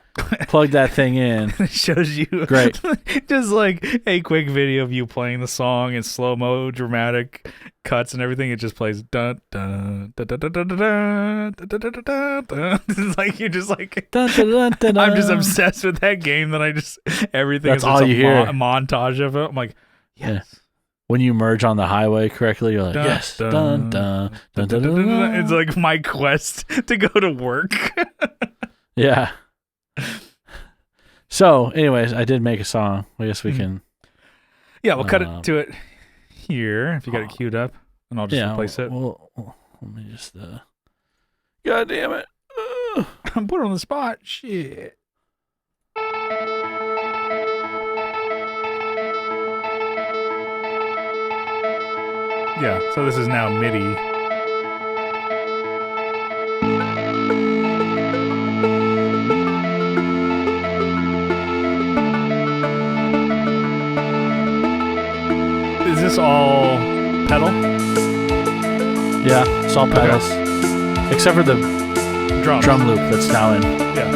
S2: plug that thing in.
S1: It shows you
S2: great,
S1: just like a quick video of you playing the song in slow mo, dramatic cuts and everything. It just plays dun dun dun dun dun dun dun dun dun dun dun. It's like you're just like I'm just obsessed with that game that I just everything.
S2: That's
S1: is
S2: all you hear.
S1: A montage of it. I'm like, yes.
S2: Yeah. When you merge on the highway correctly, you're like, dun, yes, dun, dun, dun, dun, dun, dun, dun.
S1: It's like my quest to go to work.
S2: Yeah. So, anyways, I did make a song. I guess we can.
S1: Yeah, we'll cut it to it here if you got it queued up, and I'll just replace it.
S2: Well, let me just. God damn it!
S1: I'm put on the spot. Shit. Yeah, so this is now MIDI. Is this all pedal?
S2: Yeah, it's all pedals. Except for the drum loop that's now in.
S1: Yeah.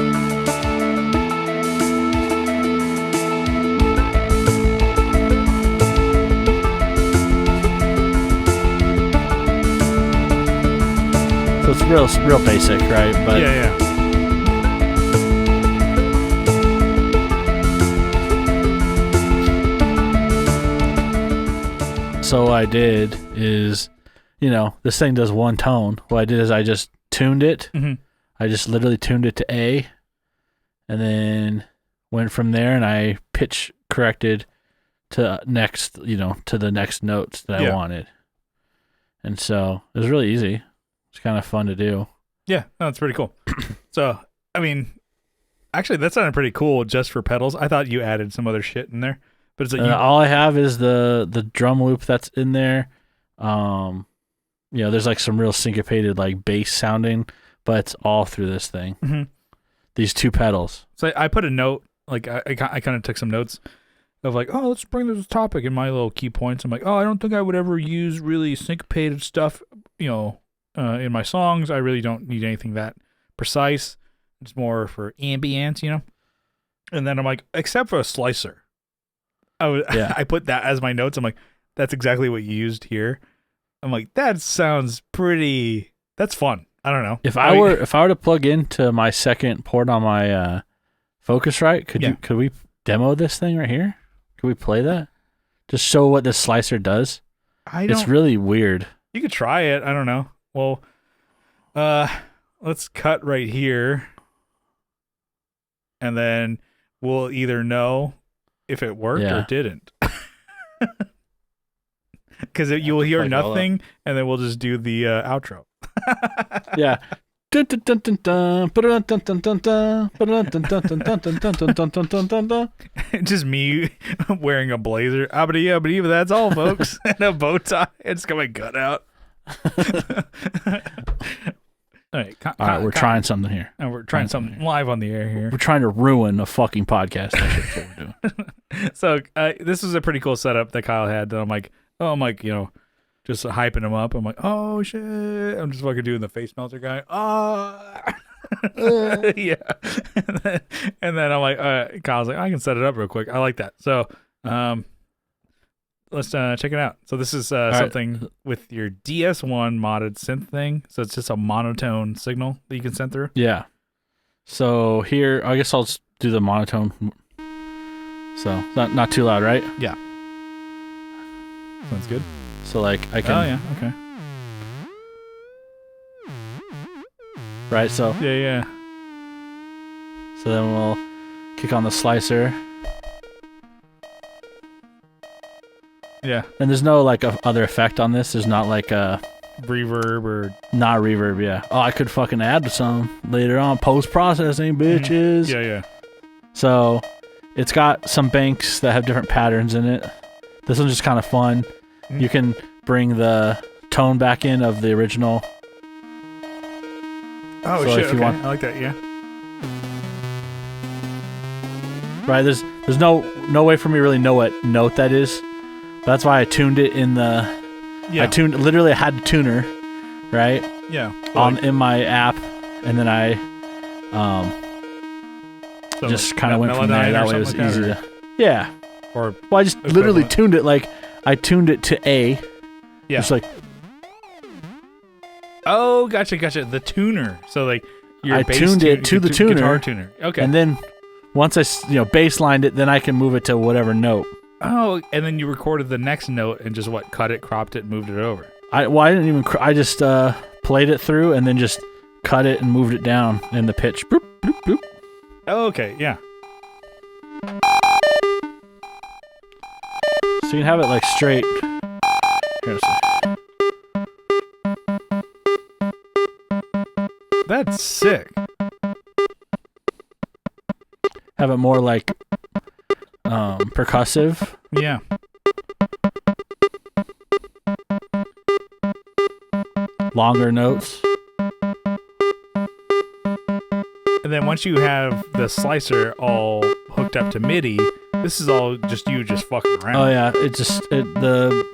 S2: So it's real basic, right? But
S1: Yeah.
S2: so what I did is, this thing does one tone. What I did is I just tuned it.
S1: Mm-hmm.
S2: I just literally tuned it to A, and then went from there, and I pitch corrected to next, to the next notes that I wanted. And so it was really easy. It's kind of fun to do.
S1: Yeah, no, it's pretty cool. So, I mean, actually, that sounded pretty cool just for pedals. I thought you added some other shit in there, but it's like
S2: all I have is the drum loop that's in there. There's like some real syncopated like bass sounding, but it's all through this thing.
S1: Mm-hmm.
S2: These two pedals.
S1: So I put a note, like I kind of took some notes of like, oh, let's bring this topic in my little key points. I'm like, oh, I don't think I would ever use really syncopated stuff, in my songs. I really don't need anything that precise. It's more for ambience, And then I'm like, except for a slicer. I put that as my notes. I'm like, that's exactly what you used here. I'm like, that sounds pretty. That's fun. I don't know.
S2: If I were to plug into my second port on my Focusrite, could we demo this thing right here? Could we play that? Just show what this slicer does. It's really weird.
S1: You could try it. I don't know. Well, let's cut right here, and then we'll either know if it worked or didn't. Because you'll hear nothing, and then we'll just do the outro.
S2: Yeah.
S1: Just me wearing a blazer. But that's all, folks. And a bow tie. It's got my gut out. All right,
S2: we're trying something here.
S1: And we're trying something live on the air here.
S2: We're trying to ruin a fucking podcast. That's what we're doing.
S1: So this was a pretty cool setup that Kyle had. That I'm like, just hyping him up. I'm like, oh shit! I'm just fucking doing the face melter guy. Yeah. And then I'm like, Kyle's like, I can set it up real quick. I like that. So, let's check it out. So this is something with your DS1 modded synth thing. So it's just a monotone signal that you can send through.
S2: Yeah. So here, I guess I'll just do the monotone. So not too loud, right?
S1: Yeah. Sounds good.
S2: So like I can.
S1: Oh yeah. Okay.
S2: Right. So.
S1: Yeah.
S2: So then we'll kick on the slicer.
S1: Yeah.
S2: And there's no like other effect on this. There's not like a
S1: reverb or
S2: not reverb. Yeah. Oh, I could fucking add some later on post processing, bitches.
S1: Yeah.
S2: So it's got some banks that have different patterns in it. This one's just kind of fun. Mm-hmm. You can bring the tone back in of the original.
S1: Oh so shit! If you want, I like that. Yeah.
S2: Right. There's no way for me to really know what note that is. That's why I tuned it in the. Yeah. I literally had a tuner, right?
S1: Yeah.
S2: In my app, and then I just kind of went from there. That way it was easy to. Yeah.
S1: Or
S2: I just literally tuned it like I tuned it to A.
S1: Yeah.
S2: Just like.
S1: Oh, gotcha. The tuner. So like
S2: I tuned it to the tuner.
S1: Guitar tuner. Okay.
S2: And then once I baselined it, then I can move it to whatever note.
S1: Oh, and then you recorded the next note and just cut it, cropped it, moved it over.
S2: I didn't even. I just played it through and then just cut it and moved it down in the pitch. Boop, boop, boop.
S1: Oh, okay. Yeah.
S2: So you can have it like straight. Here,
S1: that's sick.
S2: Have it more like percussive.
S1: Yeah.
S2: Longer notes.
S1: And then once you have the slicer all hooked up to MIDI, this is all just you just fucking around.
S2: Oh yeah, the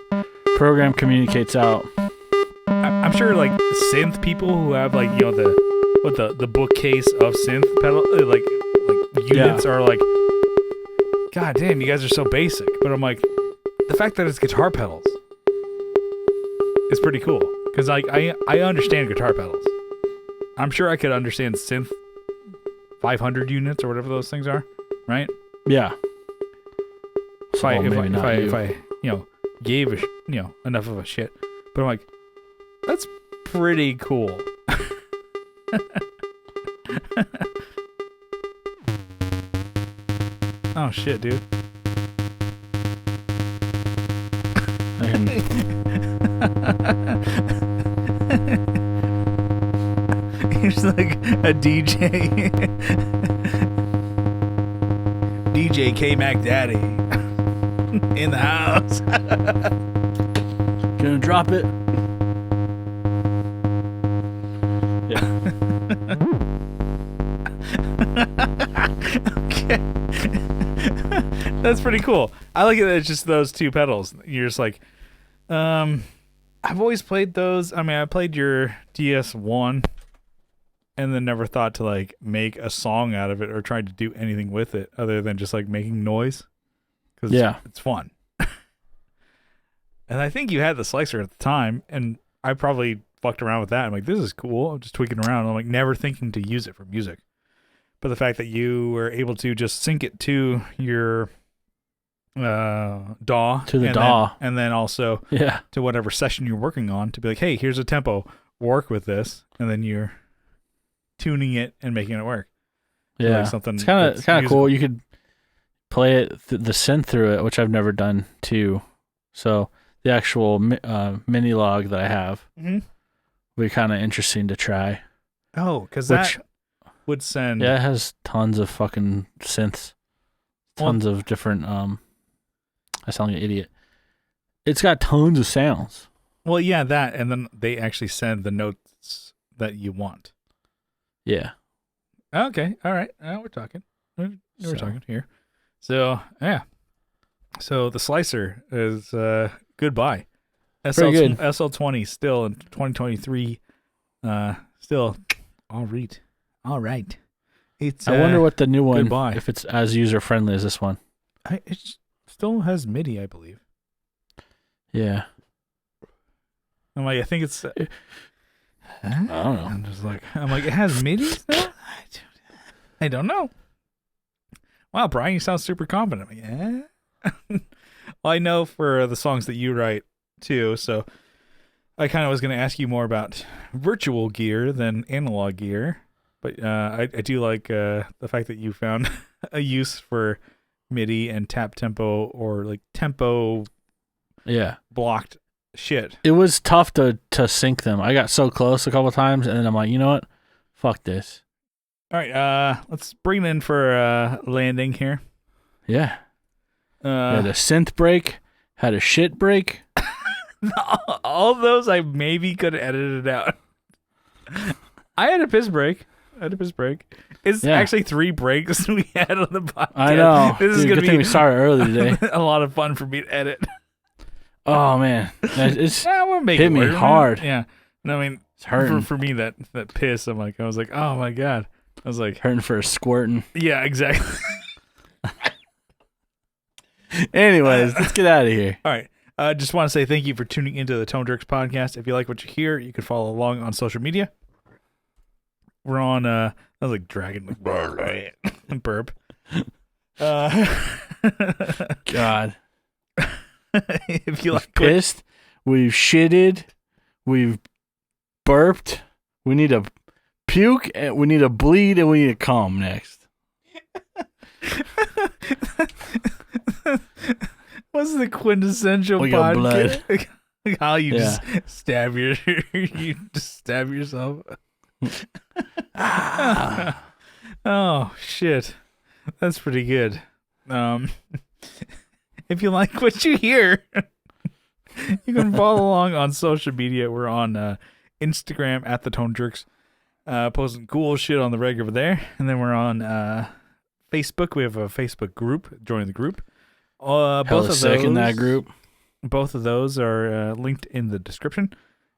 S2: program communicates out.
S1: I'm sure like synth people who have like the bookcase of synth pedal like units are like, God damn, you guys are so basic. But I'm like, the fact that it's guitar pedals is pretty cool because like I understand guitar pedals. I'm sure I could understand synth 500 units or whatever those things are, right?
S2: Yeah.
S1: If I gave enough of a shit, but I'm like, that's pretty cool. Oh shit, dude. He's like a DJ. DJ K Mac Daddy in the house.
S2: Gonna drop it. Yeah.
S1: Okay. That's pretty cool. I like it that it's just those two pedals. You're just like, I've always played those. I mean, I played your DS1 and then never thought to like make a song out of it or tried to do anything with it other than just like making noise. Cause it's fun. And I think you had the slicer at the time, and I probably fucked around with that. I'm like, this is cool. I'm just tweaking around. I'm like never thinking to use it for music. But the fact that you were able to just sync it to your DAW.
S2: To the DAW.
S1: And then also to whatever session you're working on to be like, hey, here's a tempo. Work with this. And then you're tuning it and making it work.
S2: Yeah.
S1: Like something
S2: it's kind of cool. You could play it the synth through it, which I've never done too. So the actual mini log that I have would be kind of interesting to try.
S1: Oh, because that would send...
S2: Yeah, it has tons of fucking synths. Tons of different... I sound like an idiot. It's got tons of sounds.
S1: Well, yeah, that, and then they actually send the notes that you want.
S2: Yeah.
S1: Okay, all right. We're talking. We're talking here. So, yeah. So the slicer is goodbye.
S2: Pretty good.
S1: SL20 still in 2023. Still all right. It's.
S2: I wonder what the new one,
S1: goodbye.
S2: if it's as user friendly as this one.
S1: It still has MIDI, I believe.
S2: Yeah.
S1: I'm like, I think it's.
S2: I don't know.
S1: I'm like, it has MIDI still? I don't know. Wow, Brian, you sound super confident. I'm like, yeah. Well, I know for the songs that you write too, so I kind of was going to ask you more about virtual gear than analog gear, but I do like the fact that you found a use for MIDI and tap tempo or like tempo blocked shit.
S2: It was tough to sync them. I got so close a couple times, and then I'm like, you know what? Fuck this.
S1: All right, let's bring it in for landing here.
S2: Yeah. Had a synth break, had a shit break.
S1: All of those I maybe could have edited out. I had a piss break. It's actually 3 breaks we had on the podcast.
S2: I know.
S1: This is
S2: good thing we started early today.
S1: A lot of fun for me to edit.
S2: Oh man, it's
S1: we'll
S2: hit me hard.
S1: Yeah, no, I mean,
S2: it's hurting.
S1: For me that piss. I was like, oh my god. I was like
S2: hurting for a squirting.
S1: Yeah, exactly.
S2: Anyways, let's get out of here.
S1: All right. Just want to say thank you for tuning into the Tone Jerks podcast. If you like what you hear, you can follow along on social media. We're on I was like dragging the burp.
S2: God.
S1: If you like
S2: pissed, we've shitted, we've burped, we need a puke, and we need a bleed, and we need to come next.
S1: What's the quintessential podcast? Blood. How you just stab yourself. Oh shit, that's pretty good. If you like what you hear, you can follow along on social media. We're on Instagram at the Tone Jerks, posting cool shit on the regular there, and then we're on Facebook. We have a Facebook group. Join the group. Both of those
S2: in that group.
S1: Both of those are linked in the description.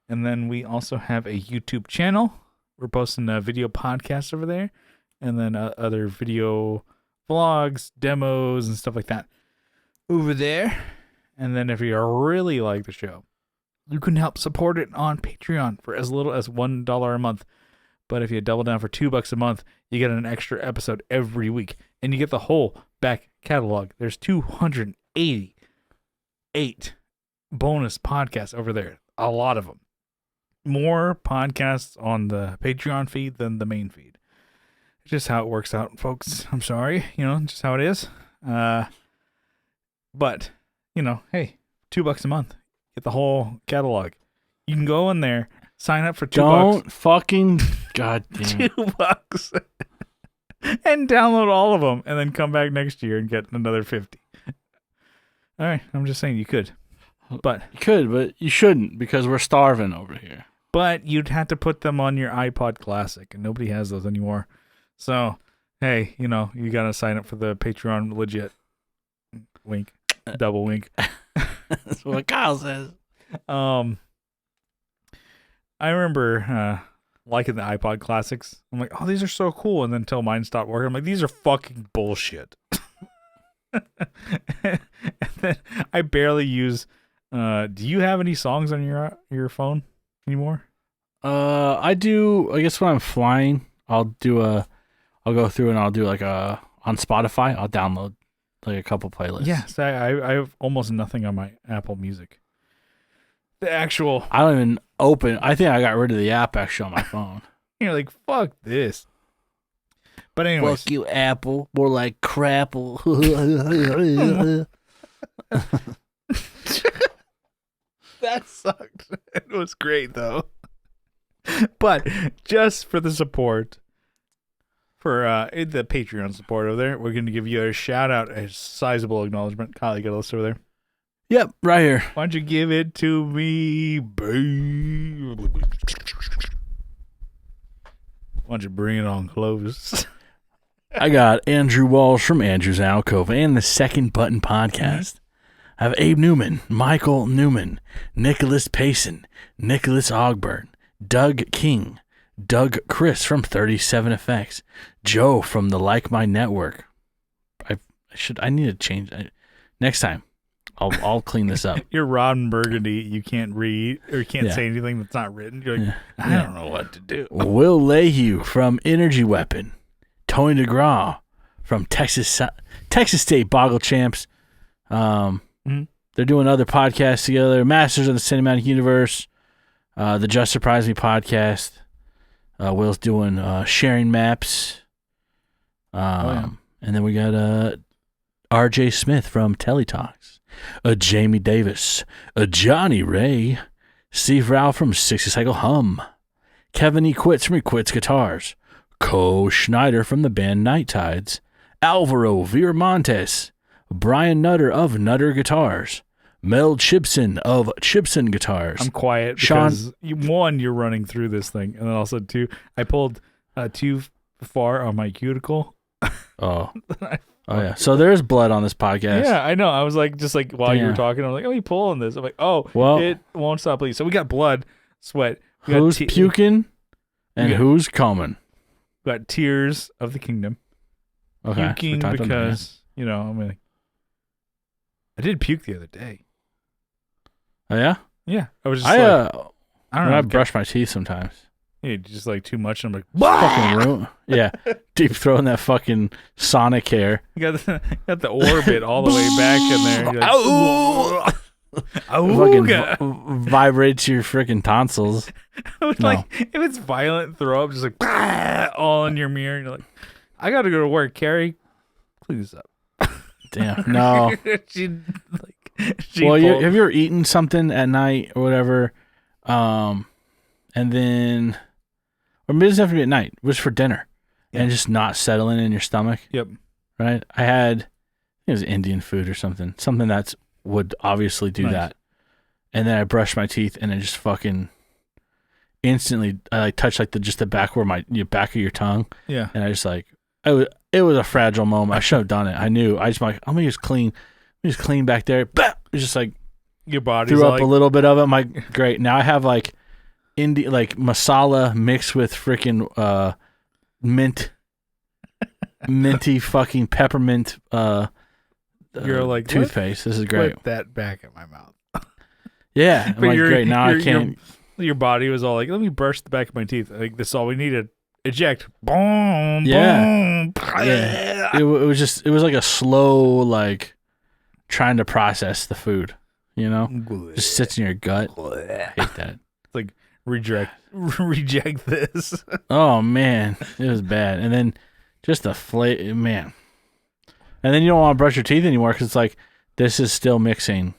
S1: And then we also have a YouTube channel. We're posting a video podcast over there. And then other video vlogs, demos, and stuff like that over there. And then if you really like the show, you can help support it on Patreon for as little as $1 a month. But if you double down for $2 a month, you get an extra episode every week. And you get the whole back catalog. There's 288 bonus podcasts over there. A lot of them. More podcasts on the Patreon feed than the main feed. Just how it works out, folks. I'm sorry. Just how it is. But, hey, $2 a month. Get the whole catalog. You can go in there, sign up for $2.
S2: Don't fucking goddamn
S1: $2 and download all of them, and then come back next year and get another 50. All right, I'm just saying you could, but
S2: you could, but you shouldn't because we're starving over here.
S1: But you'd have to put them on your iPod Classic, and nobody has those anymore. So, hey, you gotta sign up for the Patreon legit. Wink, double wink.
S2: That's what Kyle says.
S1: I remember liking the iPod Classics. I'm like, oh, these are so cool. And then until mine stopped working, I'm like, these are fucking bullshit. And then I barely use. Do you have any songs on your phone anymore?
S2: I do. I guess when I'm flying, I'll go through and I'll do like on Spotify. I'll download like a couple playlists.
S1: Yes, I have almost nothing on my Apple Music. The actual.
S2: I don't even open. I think I got rid of the app actually on my phone.
S1: You're like, fuck this. But anyways.
S2: Fuck you, Apple. More like crapple.
S1: That sucked. It was great though. But just for the support, for the Patreon support over there, we're going to give you a shout out, a sizable acknowledgement. Kyle, you got a list over there?
S2: Yep, right here.
S1: Why don't you give it to me, babe? Why don't you bring it on close?
S2: I got Andrew Walsh from Andrew's Alcove and the Second Button Podcast. I have Abe Newman, Michael Newman, Nicholas Payson, Nicholas Ogburn, Doug King, Doug Chris from 37 Effects, Joe from the Like My Network. I need to change. Next time, I'll clean this up.
S1: You're Ron Burgundy. You can't read or you can't say anything that's not written. You're like, I don't know what to do.
S2: Will Lehue from Energy Weapon, Tony DeGraw from Texas State Boggle Champs. They're doing other podcasts together. Masters of the Cinematic Universe, the Just Surprise Me podcast. Will's doing Sharing Maps. And then we got R.J. Smith from Teletalks, Jamie Davis, Johnny Ray, Steve Rao from 60 Cycle Hum, Kevin E. Quits from Quits Guitars, Co Schneider from the band Night Tides, Alvaro Viramontes, Brian Nutter of Nutter Guitars, Mel Chibson of Chibson Guitars.
S1: I'm quiet because you're running through this thing, and then also two, I pulled too far on my cuticle.
S2: Oh yeah. So there's blood on this podcast.
S1: Yeah, I know. I was like, just like while you were talking, I was like, oh, you pulling this? I'm like, oh, well, it won't stop bleeding. So we got blood, sweat.
S2: Who's puking and who's coming?
S1: We got Tears of the Kingdom.
S2: Okay.
S1: Puking because I did puke the other day.
S2: Oh yeah?
S1: Yeah. I was just
S2: I don't know. I
S1: brush
S2: brush my teeth sometimes.
S1: Yeah, just like too much. And I'm like,
S2: fucking ruin. Yeah. Deep throwing that fucking Sonic hair.
S1: You got the orbit all the way back in there. Like,
S2: fucking vibrates your freaking tonsils.
S1: Like, if it's violent, throw up, just like all in your mirror. You're like, I got to go to work, Carrie. Clean this up.
S2: Damn. No.
S1: Have you
S2: ever eaten something at night or whatever, and then, or maybe it doesn't have to be at night, it was for dinner, and just not settling in your stomach?
S1: Yep.
S2: Right? I had, it was Indian food or something that would obviously do that. And then I brushed my teeth, and it just fucking instantly, I touched like just the back where back of your tongue.
S1: Yeah.
S2: And I just like, it was a fragile moment. I should have done it. I knew. I just like, I'm gonna just clean back there. Bah! It's just like
S1: your body
S2: threw up a little bit of it. I'm like, great. Now I have like Indian like masala mixed with freaking minty fucking peppermint
S1: You're like,
S2: toothpaste. This is great.
S1: Put that back in my mouth.
S2: Yeah, I'm like, great. Now I can't.
S1: Your body was all like, let me brush the back of my teeth. Like, this is all we needed. Eject. Boom.
S2: Yeah.
S1: Boom.
S2: Yeah. It was like a slow, like, trying to process the food, you know? Just sits in your gut. I hate that.
S1: It's like, reject this.
S2: Oh, man. It was bad. And then just the flavor, man. And then you don't want to brush your teeth anymore because it's like, this is still mixing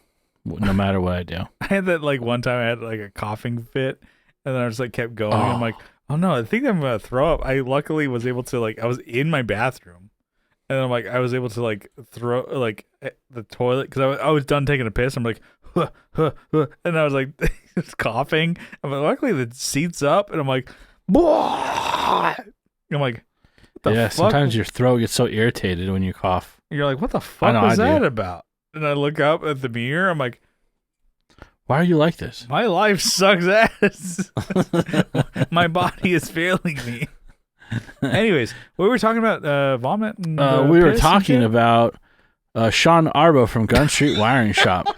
S2: no matter what I do.
S1: I had that, like, one time I had, like, a coughing fit, and then I just, like, kept going. I'm like, oh, no, I think I'm going to throw up. I luckily was able to, like, I was in my bathroom, and I'm like, I was able to, like, throw, like, the toilet, because I was done taking a piss. I'm like, huh, huh, huh, and I was, like, just coughing. I'm like, luckily the seat's up, and I'm like, Bwah! I'm like, what the fuck?
S2: Sometimes your throat gets so irritated when you cough.
S1: You're like, what the fuck was that about? And I look up at the mirror. I'm like,
S2: why are you like this?
S1: My life sucks ass. My body is failing me. Anyways, we were talking about vomit. And,
S2: we were talking about Sean Arbo from Gun Street Wiring Shop.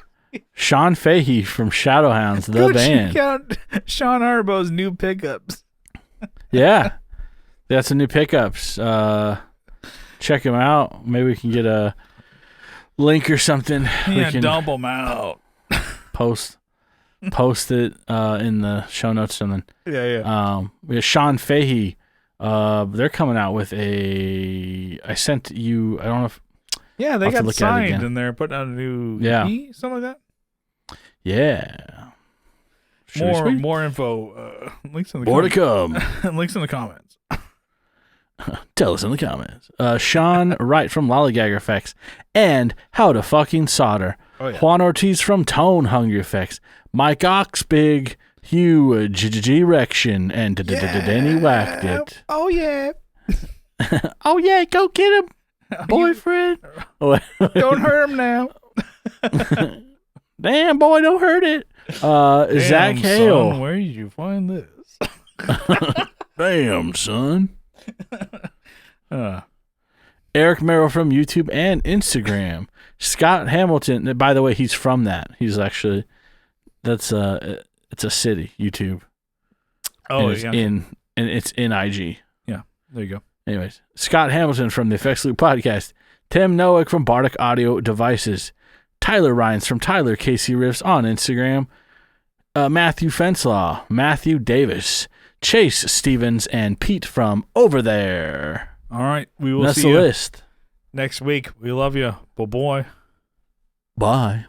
S2: Sean Fahey from Shadowhounds, the band.
S1: You count Sean Arbo's new pickups.
S2: Yeah. They got some new pickups. Check them out. Maybe we can get a link or something.
S1: Yeah,
S2: we can
S1: dump them out.
S2: Post it in the show notes or something.
S1: Yeah.
S2: We have Sean Fahey. They're coming out with I sent you, I don't know if.
S1: Yeah, they got signed and they're putting out a new EP, something like that.
S2: Yeah.
S1: More info. Links in the
S2: more comments.
S1: to come. Links in the comments.
S2: Tell us in the comments. Sean Wright from Lollygagger Effects and How to Fucking Solder.
S1: Oh, yeah.
S2: Juan Ortiz from Tone Hungry Effects. Mike Oxbig, Hugh G-Rection, and Danny Whacked It.
S1: Oh, yeah.
S2: Oh, yeah, go get him, boyfriend.
S1: Don't hurt him now.
S2: Damn, boy, don't hurt it. Zach Hale.
S1: Son, where did you find this?
S2: Damn, son. Eric Merrill from YouTube and Instagram. Scott Hamilton. By the way, he's from that. He's actually it's a city. YouTube.
S1: Oh,
S2: yeah. And it's in IG.
S1: Yeah, there you go.
S2: Anyways, Scott Hamilton from the Effects Loop Podcast. Tim Noack from Bardic Audio Devices. Tyler Rhines from Tyler KC Riffs on Instagram. Matthew Fenslaw, Matthew Davis, Chase Stevens, and Pete from Over There.
S1: All right, we will
S2: That's
S1: see
S2: the
S1: you
S2: list
S1: next week. We love you. Bye-bye.
S2: Bye.